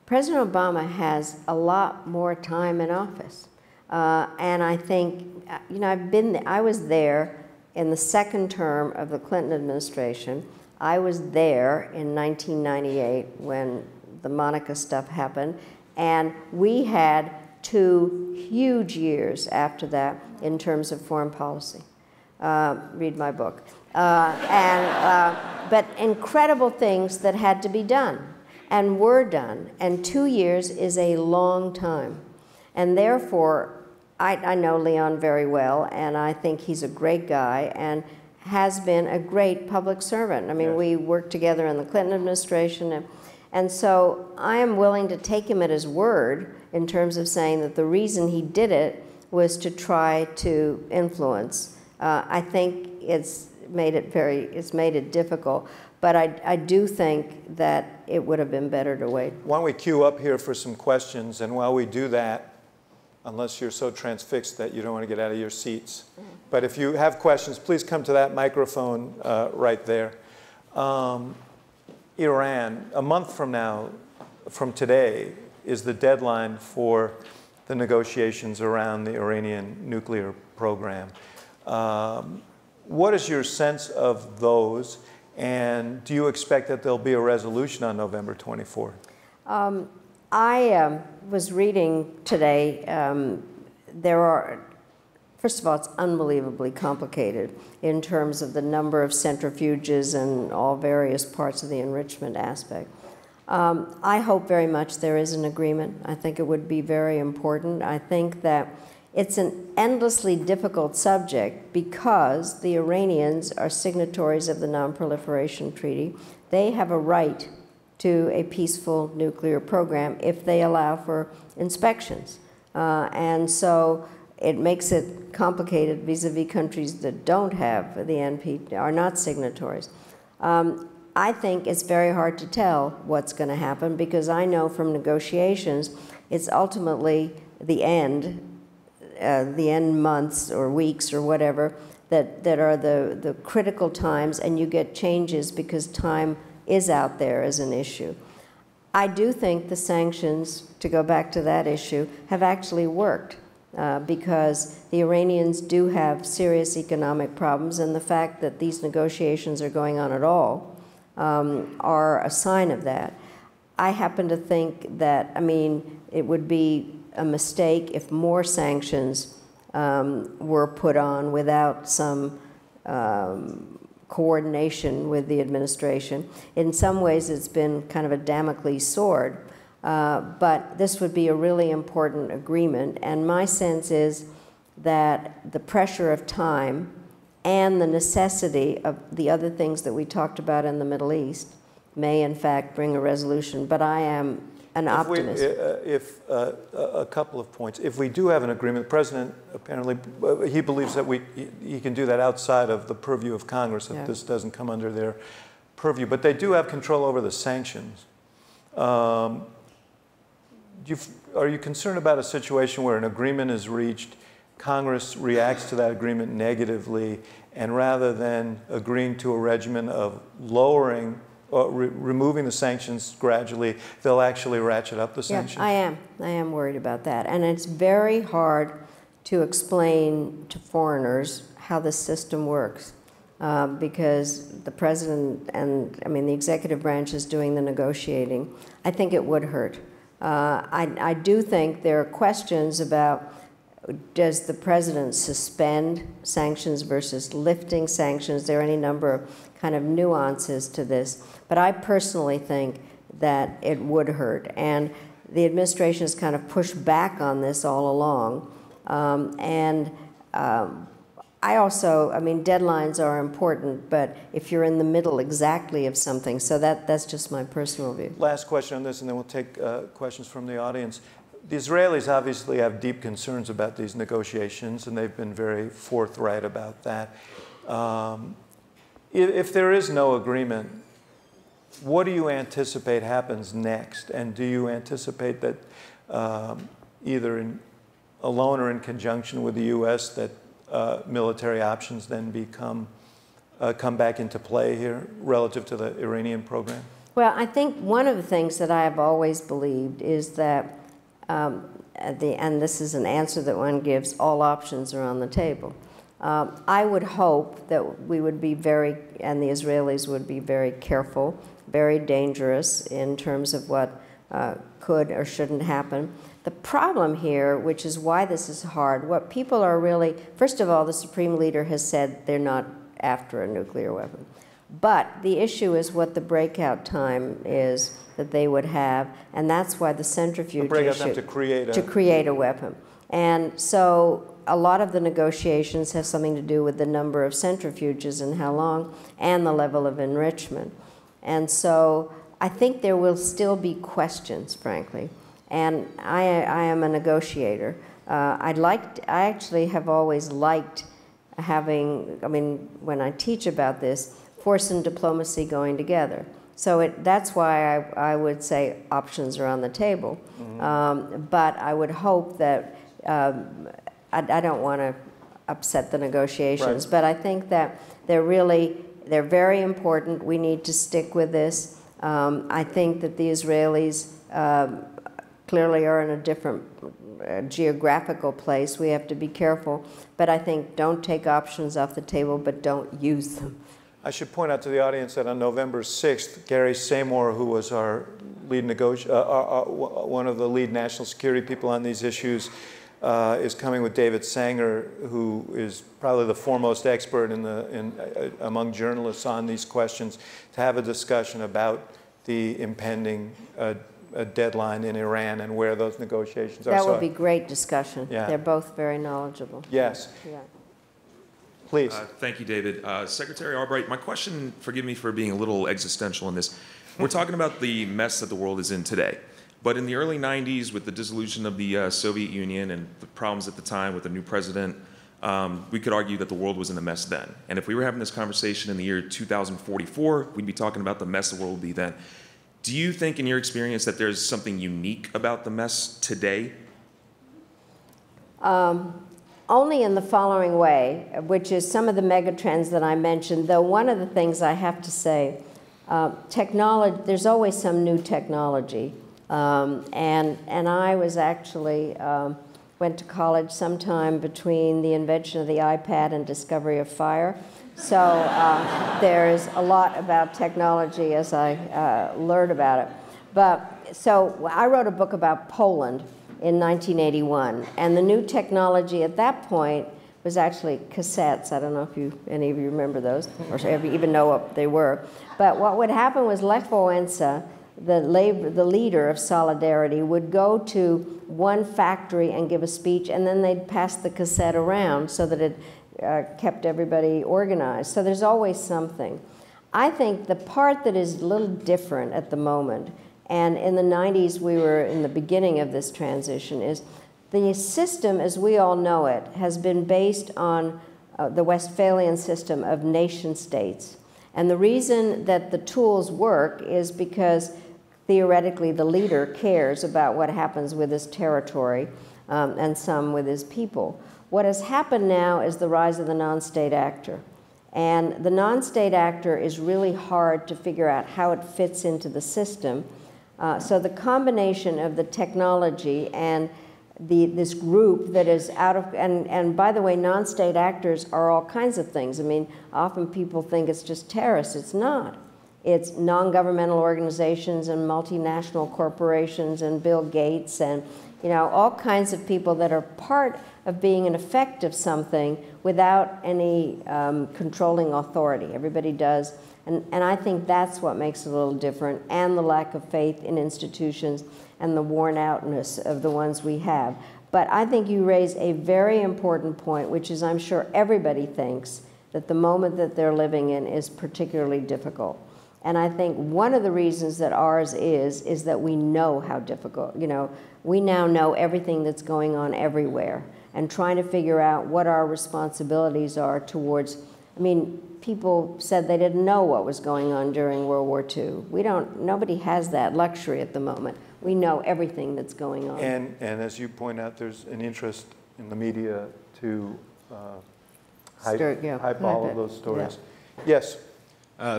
President Obama has a lot more time in office. And I think, you know, I was there in the second term of the Clinton administration. I was there in 1998 when the Monica stuff happened. And we had 2 huge years after that in terms of foreign policy. Read my book. But incredible things that had to be done and were done. And 2 years is a long time. And therefore, I know Leon very well, and I think he's a great guy and has been a great public servant. I mean, yes. We worked together in the Clinton administration. And so I am willing to take him at his word in terms of saying that the reason he did it was to try to influence. I think it's made it difficult, but I do think that it would have been better to wait. Why don't we queue up here for some questions, and while we do that, unless you're so transfixed that you don't want to get out of your seats. But if you have questions, please come to that microphone right there. Iran, a month from now, from today, is the deadline for the negotiations around the Iranian nuclear program. What is your sense of those, and do you expect that there'll be a resolution on November 24th? I was reading today, first of all, it's unbelievably complicated in terms of the number of centrifuges and all various parts of the enrichment aspect. I hope very much there is an agreement. I think it would be very important. I think that it's an endlessly difficult subject because the Iranians are signatories of the Non-Proliferation Treaty. They have a right to a peaceful nuclear program if they allow for inspections. And so it makes it complicated vis-a-vis countries that don't have the NP, are not signatories. I think it's very hard to tell what's going to happen because I know from negotiations it's ultimately the end months or weeks or whatever that are the critical times, and you get changes because time is out there as an issue. I do think the sanctions, to go back to that issue, have actually worked because the Iranians do have serious economic problems, and the fact that these negotiations are going on at all are a sign of that. I happen to think that, I mean, it would be a mistake if more sanctions were put on without some coordination with the administration. In some ways, it's been kind of a Damocles sword, but this would be a really important agreement. And my sense is that the pressure of time and the necessity of the other things that we talked about in the Middle East may, in fact, bring a resolution. But I am an optimist. A couple of points. If we do have an agreement, the President apparently, he believes that he can do that outside of the purview of Congress, if this doesn't come under their purview. But they do have control over the sanctions. Are you concerned about a situation where an agreement is reached, Congress reacts to that agreement negatively, and rather than agreeing to a regimen of lowering removing the sanctions gradually, they'll actually ratchet up the sanctions? Yeah, I am worried about that. And it's very hard to explain to foreigners how the system works. because the president and, I mean, the executive branch is doing the negotiating. I think it would hurt. I do think there are questions about, does the president suspend sanctions versus lifting sanctions? There are any number of kind of nuances to this. But I personally think that it would hurt. And the administration has kind of pushed back on this all along. I also, I mean, deadlines are important, but if you're in the middle exactly of something, so that's just my personal view. Last question on this, and then we'll take questions from the audience. The Israelis obviously have deep concerns about these negotiations, and they've been very forthright about that. If there is no agreement, what do you anticipate happens next? And do you anticipate that either alone or in conjunction with the U.S. that military options then come back into play here relative to the Iranian program? Well, I think one of the things that I have always believed is that, and this is an answer that one gives, all options are on the table. I would hope that we would be and the Israelis would be very careful, very dangerous in terms of what could or shouldn't happen. The problem here, which is why this is hard, what people are really, first of all, the Supreme Leader has said they're not after a nuclear weapon. But the issue is what the breakout time is that they would have, and that's why the centrifuge breakout issue, time to create a weapon. And so a lot of the negotiations have something to do with the number of centrifuges and how long, and the level of enrichment. And so I think there will still be questions, frankly. And I am a negotiator. I actually have always liked having, I mean, when I teach about this, force and diplomacy going together. So that's why I would say options are on the table. Mm-hmm. But I would hope that, I don't want to upset the negotiations, right, but I think that they're very important. We need to stick with this. I think that the Israelis clearly are in a different geographical place. We have to be careful. But I think don't take options off the table, but don't use them. I should point out to the audience that on November 6th, Gary Seymour, who was our lead one of the lead national security people on these issues, is coming with David Sanger, who is probably the foremost expert among journalists on these questions, to have a discussion about the impending deadline in Iran and where those negotiations are. That would be great discussion. Yeah. They're both very knowledgeable. Yes. Yeah. Please. Thank you, David. Secretary Albright, my question, forgive me for being a little existential in this. We're talking about the mess that the world is in today. But in the early 90s, with the dissolution of the Soviet Union and the problems at the time with the new president, we could argue that the world was in a mess then. And if we were having this conversation in the year 2044, we'd be talking about the mess the world would be then. Do you think, in your experience, that there's something unique about the mess today? Only in the following way, which is some of the megatrends that I mentioned, though one of the things I have to say, technology, there's always some new technology. And I was actually, went to college sometime between the invention of the iPad and discovery of fire. So there's a lot about technology as I learned about it. But so I wrote a book about Poland in 1981, and the new technology at that point was actually cassettes. I don't know if any of you remember those, or even know what they were. But what would happen was Lech Wałęsa, the leader of Solidarity, would go to one factory and give a speech, and then they'd pass the cassette around so that it kept everybody organized. So there's always something. I think the part that is a little different at the moment, and in the 90s we were in the beginning of this transition, is the system as we all know it has been based on the Westphalian system of nation states. And the reason that the tools work is because theoretically the leader cares about what happens with his territory and some with his people. What has happened now is the rise of the non-state actor. And the non-state actor is really hard to figure out how it fits into the system. So the combination of the technology and this group that is out of, and by the way, non-state actors are all kinds of things. I mean, often people think it's just terrorists. It's not. It's non-governmental organizations and multinational corporations and Bill Gates and, you know, all kinds of people that are part of being an effect of something without any controlling authority. Everybody does. And I think that's what makes it a little different, and the lack of faith in institutions and the worn-outness of the ones we have. But I think you raise a very important point, which is I'm sure everybody thinks that the moment that they're living in is particularly difficult. And I think one of the reasons that ours is that we know how difficult, you know, we now know everything that's going on everywhere, and trying to figure out what our responsibilities are towards, I mean, people said they didn't know what was going on during World War II. Nobody has that luxury at the moment. We know everything that's going on. And as you point out, there's an interest in the media to hype all of those stories. Yeah. Yes?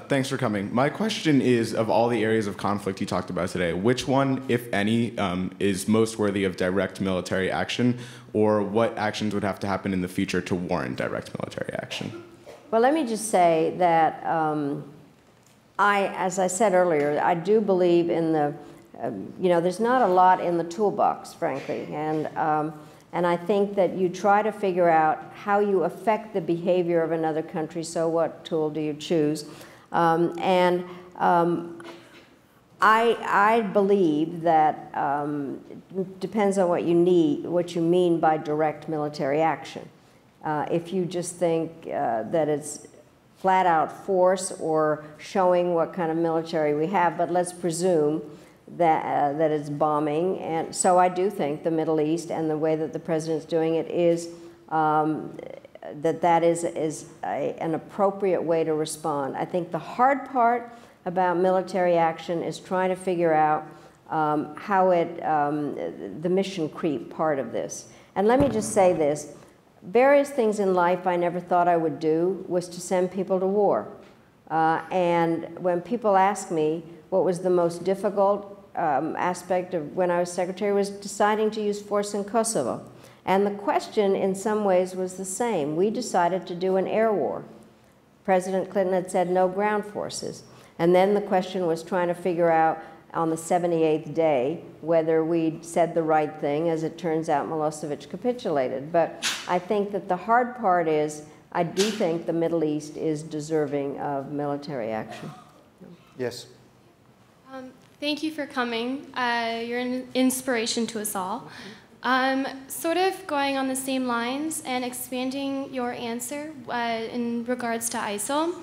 Thanks for coming. My question is, of all the areas of conflict you talked about today, which one, if any, is most worthy of direct military action, or what actions would have to happen in the future to warrant direct military action? Well, let me just say that as I said earlier, I do believe in the, you know, there's not a lot in the toolbox, frankly, and I think that you try to figure out how you affect the behavior of another country, so what tool do you choose? I believe that it depends on what you need, what you mean by direct military action. If you just think that it's flat out force or showing what kind of military we have, but let's presume that it's bombing. And so I do think the Middle East and the way that the president's doing it is that is an appropriate way to respond. I think the hard part about military action is trying to figure out how the mission creep part of this. And let me just say this. Various things in life I never thought I would do was to send people to war. And when people ask me what was the most difficult aspect of when I was secretary, was deciding to use force in Kosovo. And the question in some ways was the same. We decided to do an air war. President Clinton had said no ground forces. And then the question was trying to figure out on the 78th day whether we'd said the right thing. As it turns out, Milosevic capitulated. But I think that the hard part is, I do think the Middle East is deserving of military action. Yes. Thank you for coming. You're an inspiration to us all. Sort of going on the same lines and expanding your answer in regards to ISIL,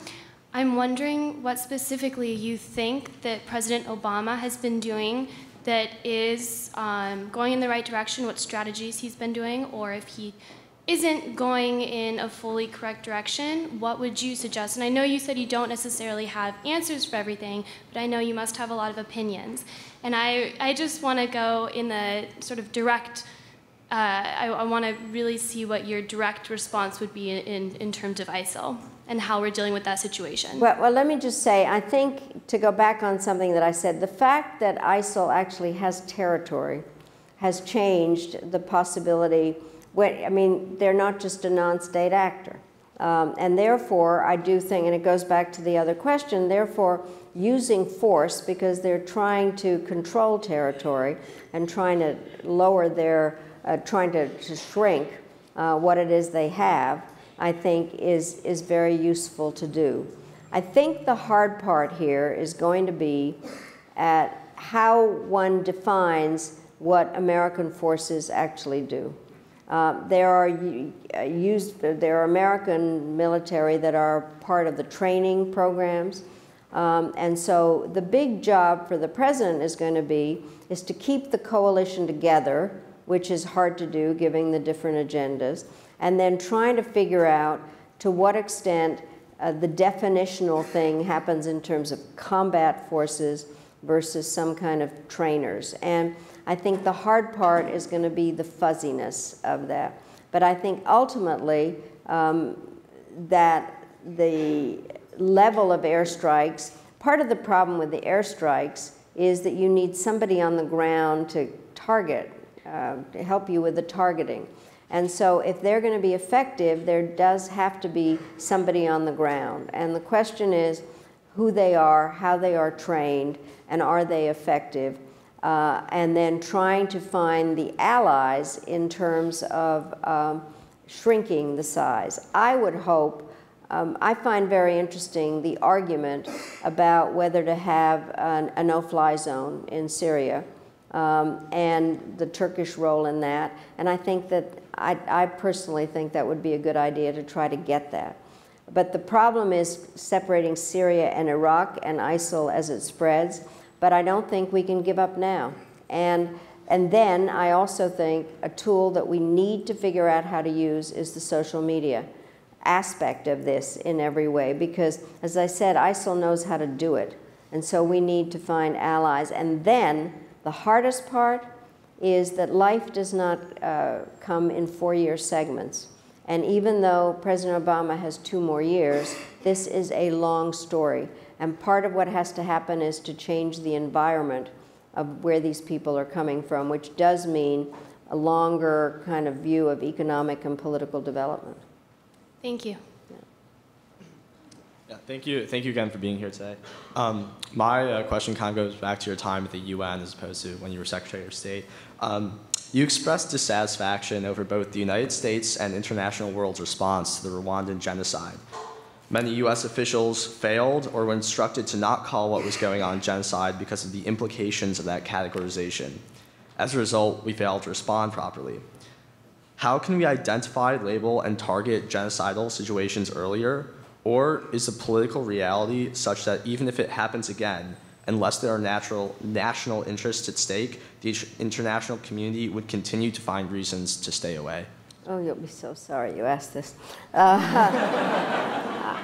I'm wondering what specifically you think that President Obama has been doing that is going in the right direction, what strategies he's been doing, or if he isn't going in a fully correct direction, what would you suggest? And I know you said you don't necessarily have answers for everything, but I know you must have a lot of opinions. And I just want to go in the sort of direct, I want to really see what your direct response would be in terms of ISIL and how we're dealing with that situation. Well, let me just say, I think, to go back on something that I said, the fact that ISIL actually has territory has changed the possibility. I mean, they're not just a non-state actor. And therefore, I do think, and it goes back to the other question, therefore, using force, because they're trying to control territory and trying to lower their, trying to shrink what it is they have, I think is very useful to do. I think the hard part here is going to be at how one defines what American forces actually do. There are American military that are part of the training programs. And so the big job for the president is going to be to keep the coalition together, which is hard to do given the different agendas, and then trying to figure out to what extent the definitional thing happens in terms of combat forces versus some kind of trainers. And I think the hard part is going to be the fuzziness of that. But I think ultimately that the level of airstrikes, part of the problem with the airstrikes is that you need somebody on the ground to target help you with the targeting. And so if they're going to be effective, there does have to be somebody on the ground. And the question is who they are, how they are trained, and are they effective? And then trying to find the allies in terms of shrinking the size. I would hope, I find very interesting the argument about whether to have a no-fly zone in Syria and the Turkish role in that. And I think that, I personally think that would be a good idea to try to get that. But the problem is separating Syria and Iraq and ISIL as it spreads. But I don't think we can give up now. And then I also think a tool that we need to figure out how to use is the social media aspect of this in every way. Because, as I said, ISIL knows how to do it. And so we need to find allies. And then the hardest part is that life does not come in 4-year segments. And even though President Obama has 2 more years, this is a long story. And part of what has to happen is to change the environment of where these people are coming from, which does mean a longer kind of view of economic and political development. Thank you. Yeah, thank you again for being here today. My question kind of goes back to your time at the UN as opposed to when you were Secretary of State. You expressed dissatisfaction over both the United States and international world's response to the Rwandan genocide. Many U.S. officials failed or were instructed to not call what was going on genocide because of the implications of that categorization. As a result, we failed to respond properly. How can we identify, label, and target genocidal situations earlier? Or is the political reality such that even if it happens again, unless there are national interests at stake, the international community would continue to find reasons to stay away? Oh, you'll be so sorry you asked this.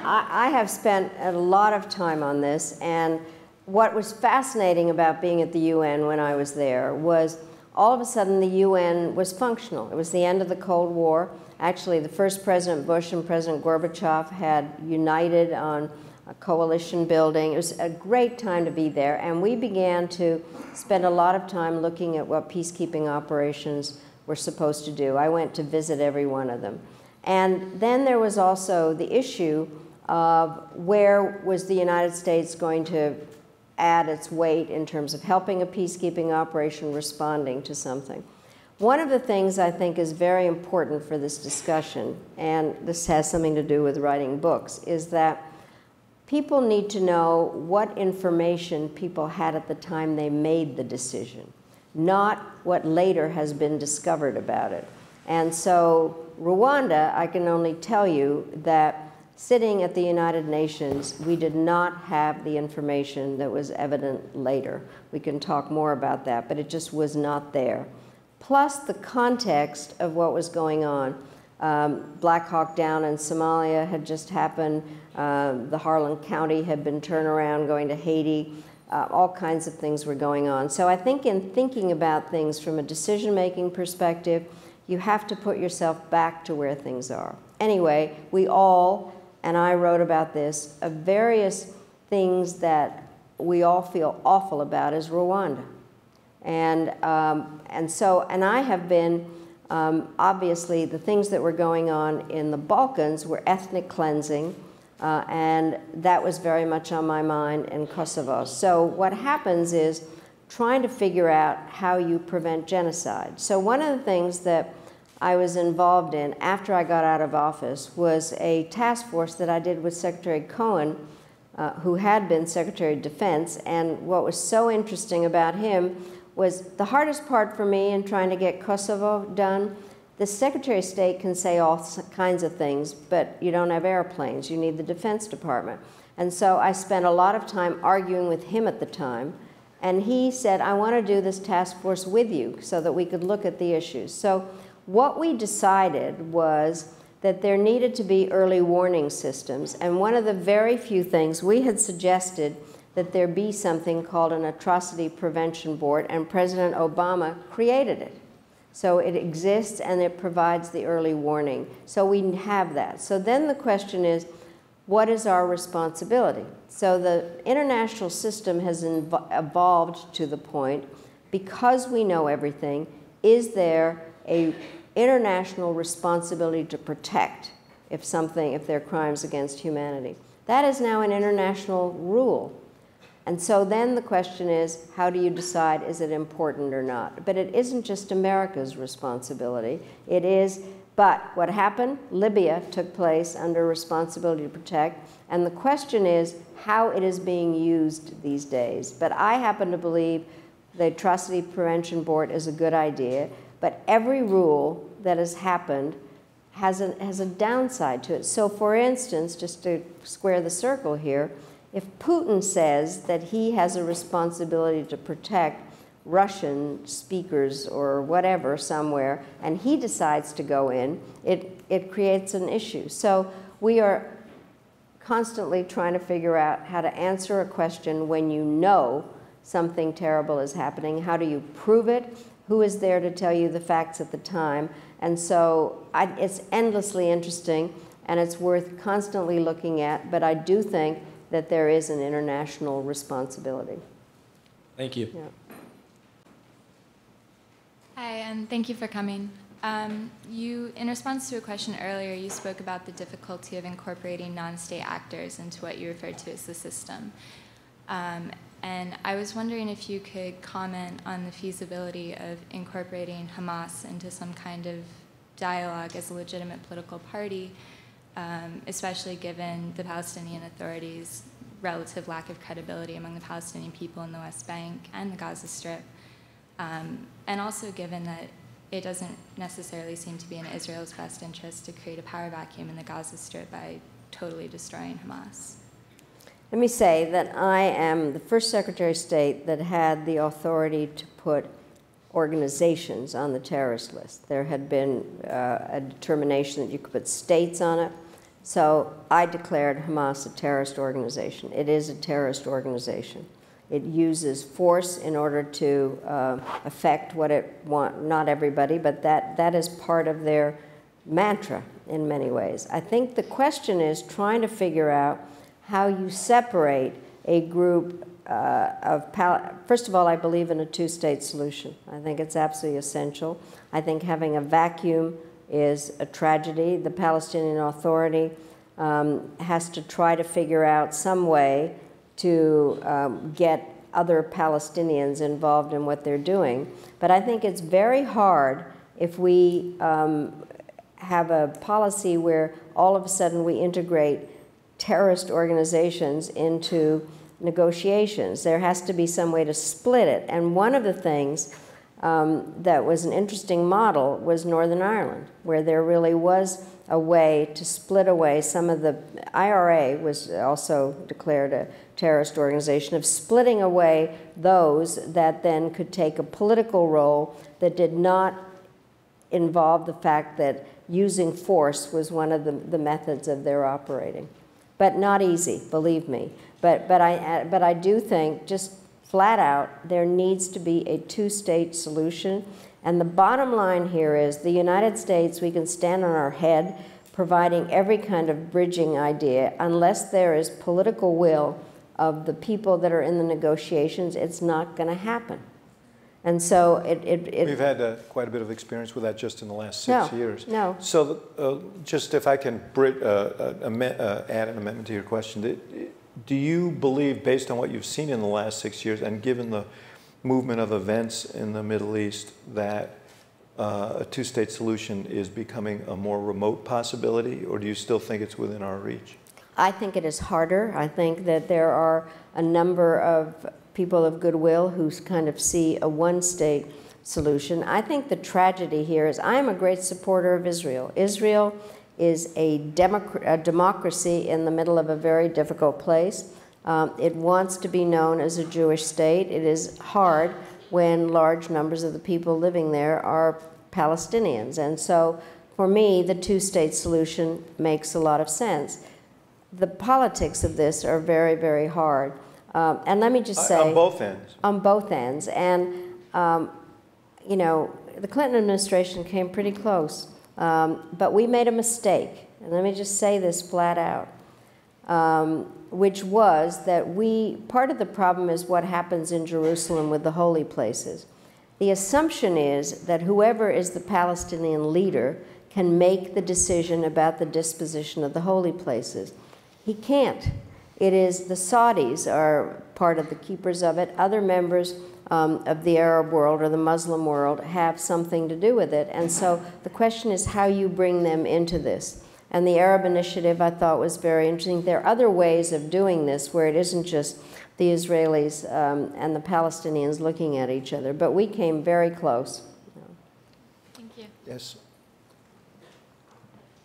I have spent a lot of time on this, and what was fascinating about being at the UN when I was there was all of a sudden the UN was functional. It was the end of the Cold War. Actually, the first President Bush and President Gorbachev had united on a coalition building. It was a great time to be there, and we began to spend a lot of time looking at what peacekeeping operations were supposed to do. I went to visit every one of them. And then there was also the issue of where was the United States going to add its weight in terms of helping a peacekeeping operation, responding to something. One of the things I think is very important for this discussion, and this has something to do with writing books, is that people need to know what information people had at the time they made the decision, not what later has been discovered about it. And so Rwanda, I can only tell you that sitting at the United Nations, we did not have the information that was evident later. We can talk more about that, but it just was not there. Plus the context of what was going on. Black Hawk Down in Somalia had just happened. The Harlan County had been turned around going to Haiti. All kinds of things were going on. So I think in thinking about things from a decision-making perspective, you have to put yourself back to where things are. Anyway, we all, and I wrote about this, of various things that we all feel awful about is Rwanda. And I have been, obviously, the things that were going on in the Balkans were ethnic cleansing, and that was very much on my mind in Kosovo. So what happens is trying to figure out how you prevent genocide. So one of the things that I was involved in after I got out of office was a task force that I did with Secretary Cohen, who had been Secretary of Defense. And what was so interesting about him was the hardest part for me in trying to get Kosovo done. The Secretary of State can say all kinds of things, but you don't have airplanes. You need the Defense Department. And so I spent a lot of time arguing with him at the time. And he said, I want to do this task force with you so that we could look at the issues. So what we decided was that there needed to be early warning systems. And one of the very few things we had suggested that there be something called an Atrocity Prevention Board, and President Obama created it. So it exists and it provides the early warning. So we have that. So then the question is, what is our responsibility? So the international system has evolved to the point, because we know everything, is there a international responsibility to protect if there are crimes against humanity? That is now an international rule. And so then the question is, how do you decide, is it important or not? But it isn't just America's responsibility. It is, but what happened? Libya took place under responsibility to protect. And the question is how it is being used these days. But I happen to believe the Atrocity Prevention Board is a good idea. But every rule that has happened has a downside to it. So for instance, just to square the circle here, if Putin says that he has a responsibility to protect Russian speakers or whatever somewhere, and he decides to go in, it creates an issue. So we are constantly trying to figure out how to answer a question when you know something terrible is happening. How do you prove it? Who is there to tell you the facts at the time? And so it's endlessly interesting, and it's worth constantly looking at, but I do think that there is an international responsibility. Thank you. Yeah. Hi, and thank you for coming. In response to a question earlier, you spoke about the difficulty of incorporating non-state actors into what you referred to as the system. And I was wondering if you could comment on the feasibility of incorporating Hamas into some kind of dialogue as a legitimate political party, especially given the Palestinian Authority's relative lack of credibility among the Palestinian people in the West Bank and the Gaza Strip, and also given that it doesn't necessarily seem to be in Israel's best interest to create a power vacuum in the Gaza Strip by totally destroying Hamas. Let me say that I am the first Secretary of State that had the authority to put organizations on the terrorist list. There had been a determination that you could put states on it. So I declared Hamas a terrorist organization. It is a terrorist organization. It uses force in order to affect what it wants, not everybody, but that is part of their mantra in many ways. I think the question is trying to figure out how you separate a group first of all, I believe in a two-state solution. I think it's absolutely essential. I think having a vacuum is a tragedy. The Palestinian Authority has to try to figure out some way to get other Palestinians involved in what they're doing. But I think it's very hard if we have a policy where all of a sudden we integrate terrorist organizations into negotiations. There has to be some way to split it. And one of the things that was an interesting model was Northern Ireland, where there really was a way to split away some of the IRA was also declared a terrorist organization, of splitting away those that then could take a political role that did not involve the fact that using force was one of the methods of their operating. But not easy, believe me. But I do think, just flat out, there needs to be a two-state solution. And the bottom line here is the United States, we can stand on our head providing every kind of bridging idea. Unless there is political will of the people that are in the negotiations, it's not going to happen. And so We've had quite a bit of experience with that just in the last 6 years. No. So just if I can add an amendment to your question, do you believe, based on what you've seen in the last 6 years and given the movement of events in the Middle East, that a two-state solution is becoming a more remote possibility, or do you still think it's within our reach? I think it is harder. I think that there are a number of people of goodwill who kind of see a one-state solution. I think the tragedy here is I am a great supporter of Israel. Israel is a democracy in the middle of a very difficult place. It wants to be known as a Jewish state. It is hard when large numbers of the people living there are Palestinians. And so for me, the two-state solution makes a lot of sense. The politics of this are very, very hard. And let me just say— on both ends. On both ends. And, you know, the Clinton administration came pretty close. But we made a mistake. And let me just say this flat out, which was that part of the problem is what happens in Jerusalem with the holy places. The assumption is that whoever is the Palestinian leader can make the decision about the disposition of the holy places. He can't. It is the Saudis are part of the keepers of it. Other members of the Arab world or the Muslim world have something to do with it. And so the question is how you bring them into this. And the Arab Initiative, I thought, was very interesting. There are other ways of doing this where it isn't just the Israelis and the Palestinians looking at each other. But we came very close. Thank you. Yes.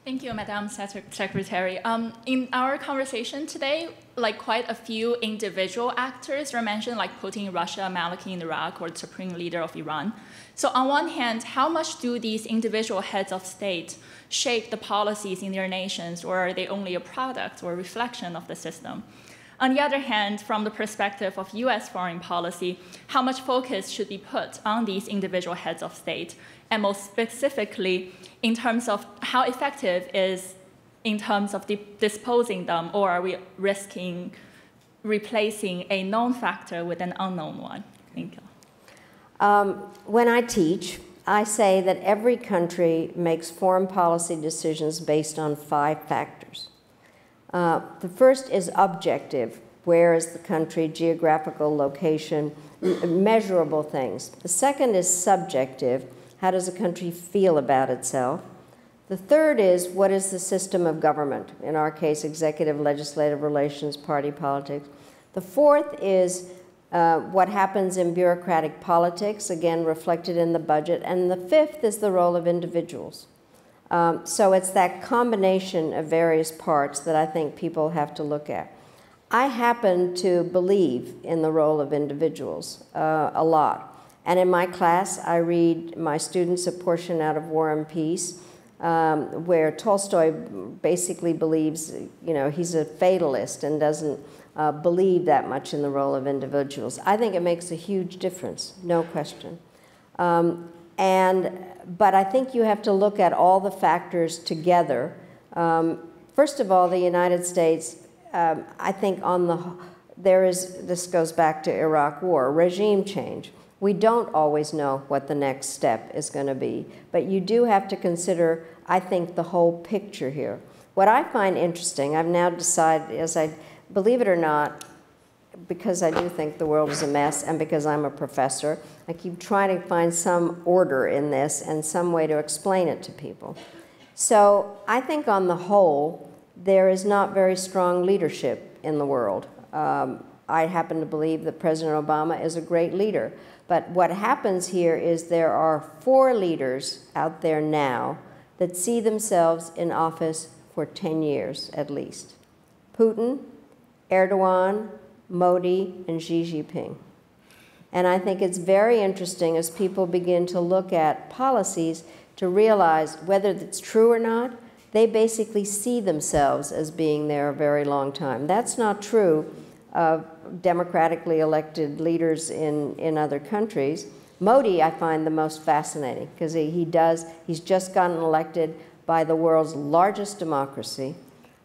Thank you, Madam Secretary. In our conversation today, like quite a few individual actors were mentioned, like Putin, Russia, Maliki in Iraq, or the Supreme Leader of Iran. So on one hand, how much do these individual heads of state shape the policies in their nations, or are they only a product or reflection of the system? On the other hand, from the perspective of US foreign policy, how much focus should be put on these individual heads of state? And most specifically, in terms of how effective is in terms of disposing them, or are we risking replacing a known factor with an unknown one? Thank you. When I teach, I say that every country makes foreign policy decisions based on 5 factors. The first is objective. Where is the country, geographical location, measurable things. The second is subjective. How does a country feel about itself? The third is, what is the system of government? In our case, executive, legislative relations, party politics. The fourth is what happens in bureaucratic politics, again, reflected in the budget. And the fifth is the role of individuals. So it's that combination of various parts that I think people have to look at. I happen to believe in the role of individuals a lot. And in my class, I read my students a portion out of War and Peace, where Tolstoy basically believes, you know, he's a fatalist and doesn't believe that much in the role of individuals. I think it makes a huge difference, no question. But I think you have to look at all the factors together. First of all, the United States, I think this goes back to Iraq War, regime change. We don't always know what the next step is going to be, but you do have to consider, I think, the whole picture here. What I find interesting, I've now decided, believe it or not, because I do think the world is a mess and because I'm a professor, I keep trying to find some order in this and some way to explain it to people. So I think on the whole, there is not very strong leadership in the world. I happen to believe that President Obama is a great leader. But what happens here is there are 4 leaders out there now that see themselves in office for 10 years at least. Putin, Erdogan, Modi, and Xi Jinping. And I think it's very interesting as people begin to look at policies to realize whether it's true or not, they basically see themselves as being there a very long time. That's not true of democratically elected leaders in other countries. Modi, I find the most fascinating because he's just gotten elected by the world's largest democracy,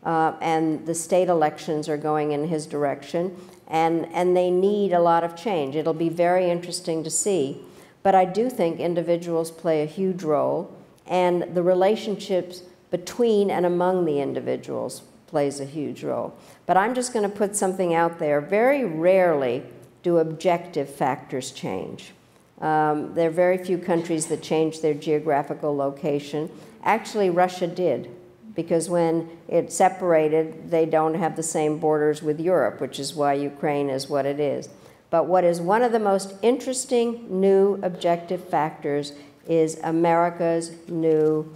and the state elections are going in his direction, and they need a lot of change. It'll be very interesting to see. But I do think individuals play a huge role, and the relationships between and among the individuals plays a huge role. But I'm just going to put something out there. Very rarely do objective factors change. There are very few countries that change their geographical location. Actually, Russia did, because when it separated, they don't have the same borders with Europe, which is why Ukraine is what it is. But what is one of the most interesting new objective factors is America's new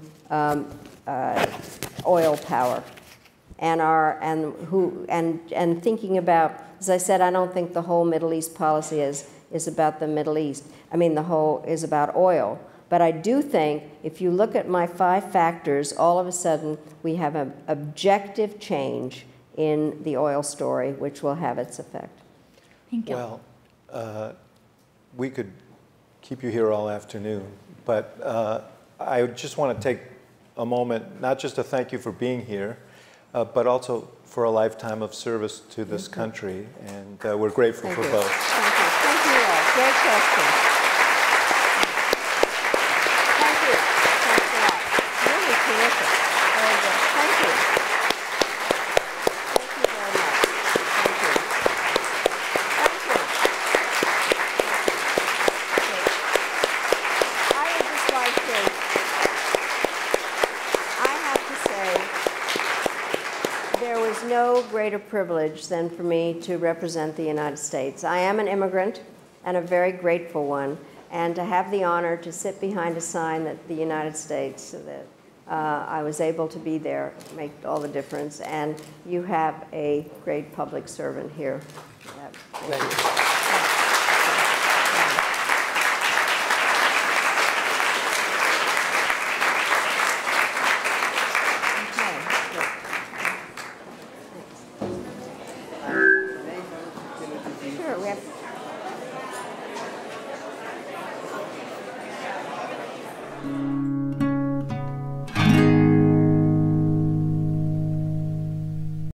oil power. And thinking about, as I said, I don't think the whole Middle East policy is about the Middle East. I mean, the whole is about oil. But I do think if you look at my 5 factors, all of a sudden we have an objective change in the oil story, which will have its effect. Thank you. Well, we could keep you here all afternoon, but I just want to take a moment, not just to thank you for being here, but also for a lifetime of service to this country, and we're grateful for both. Thank you. Thank you all. Great question. There was no greater privilege than for me to represent the United States. I am an immigrant and a very grateful one, and to have the honor to sit behind a sign that the United States, that I was able to be there, make all the difference. And you have a great public servant here. Thank you.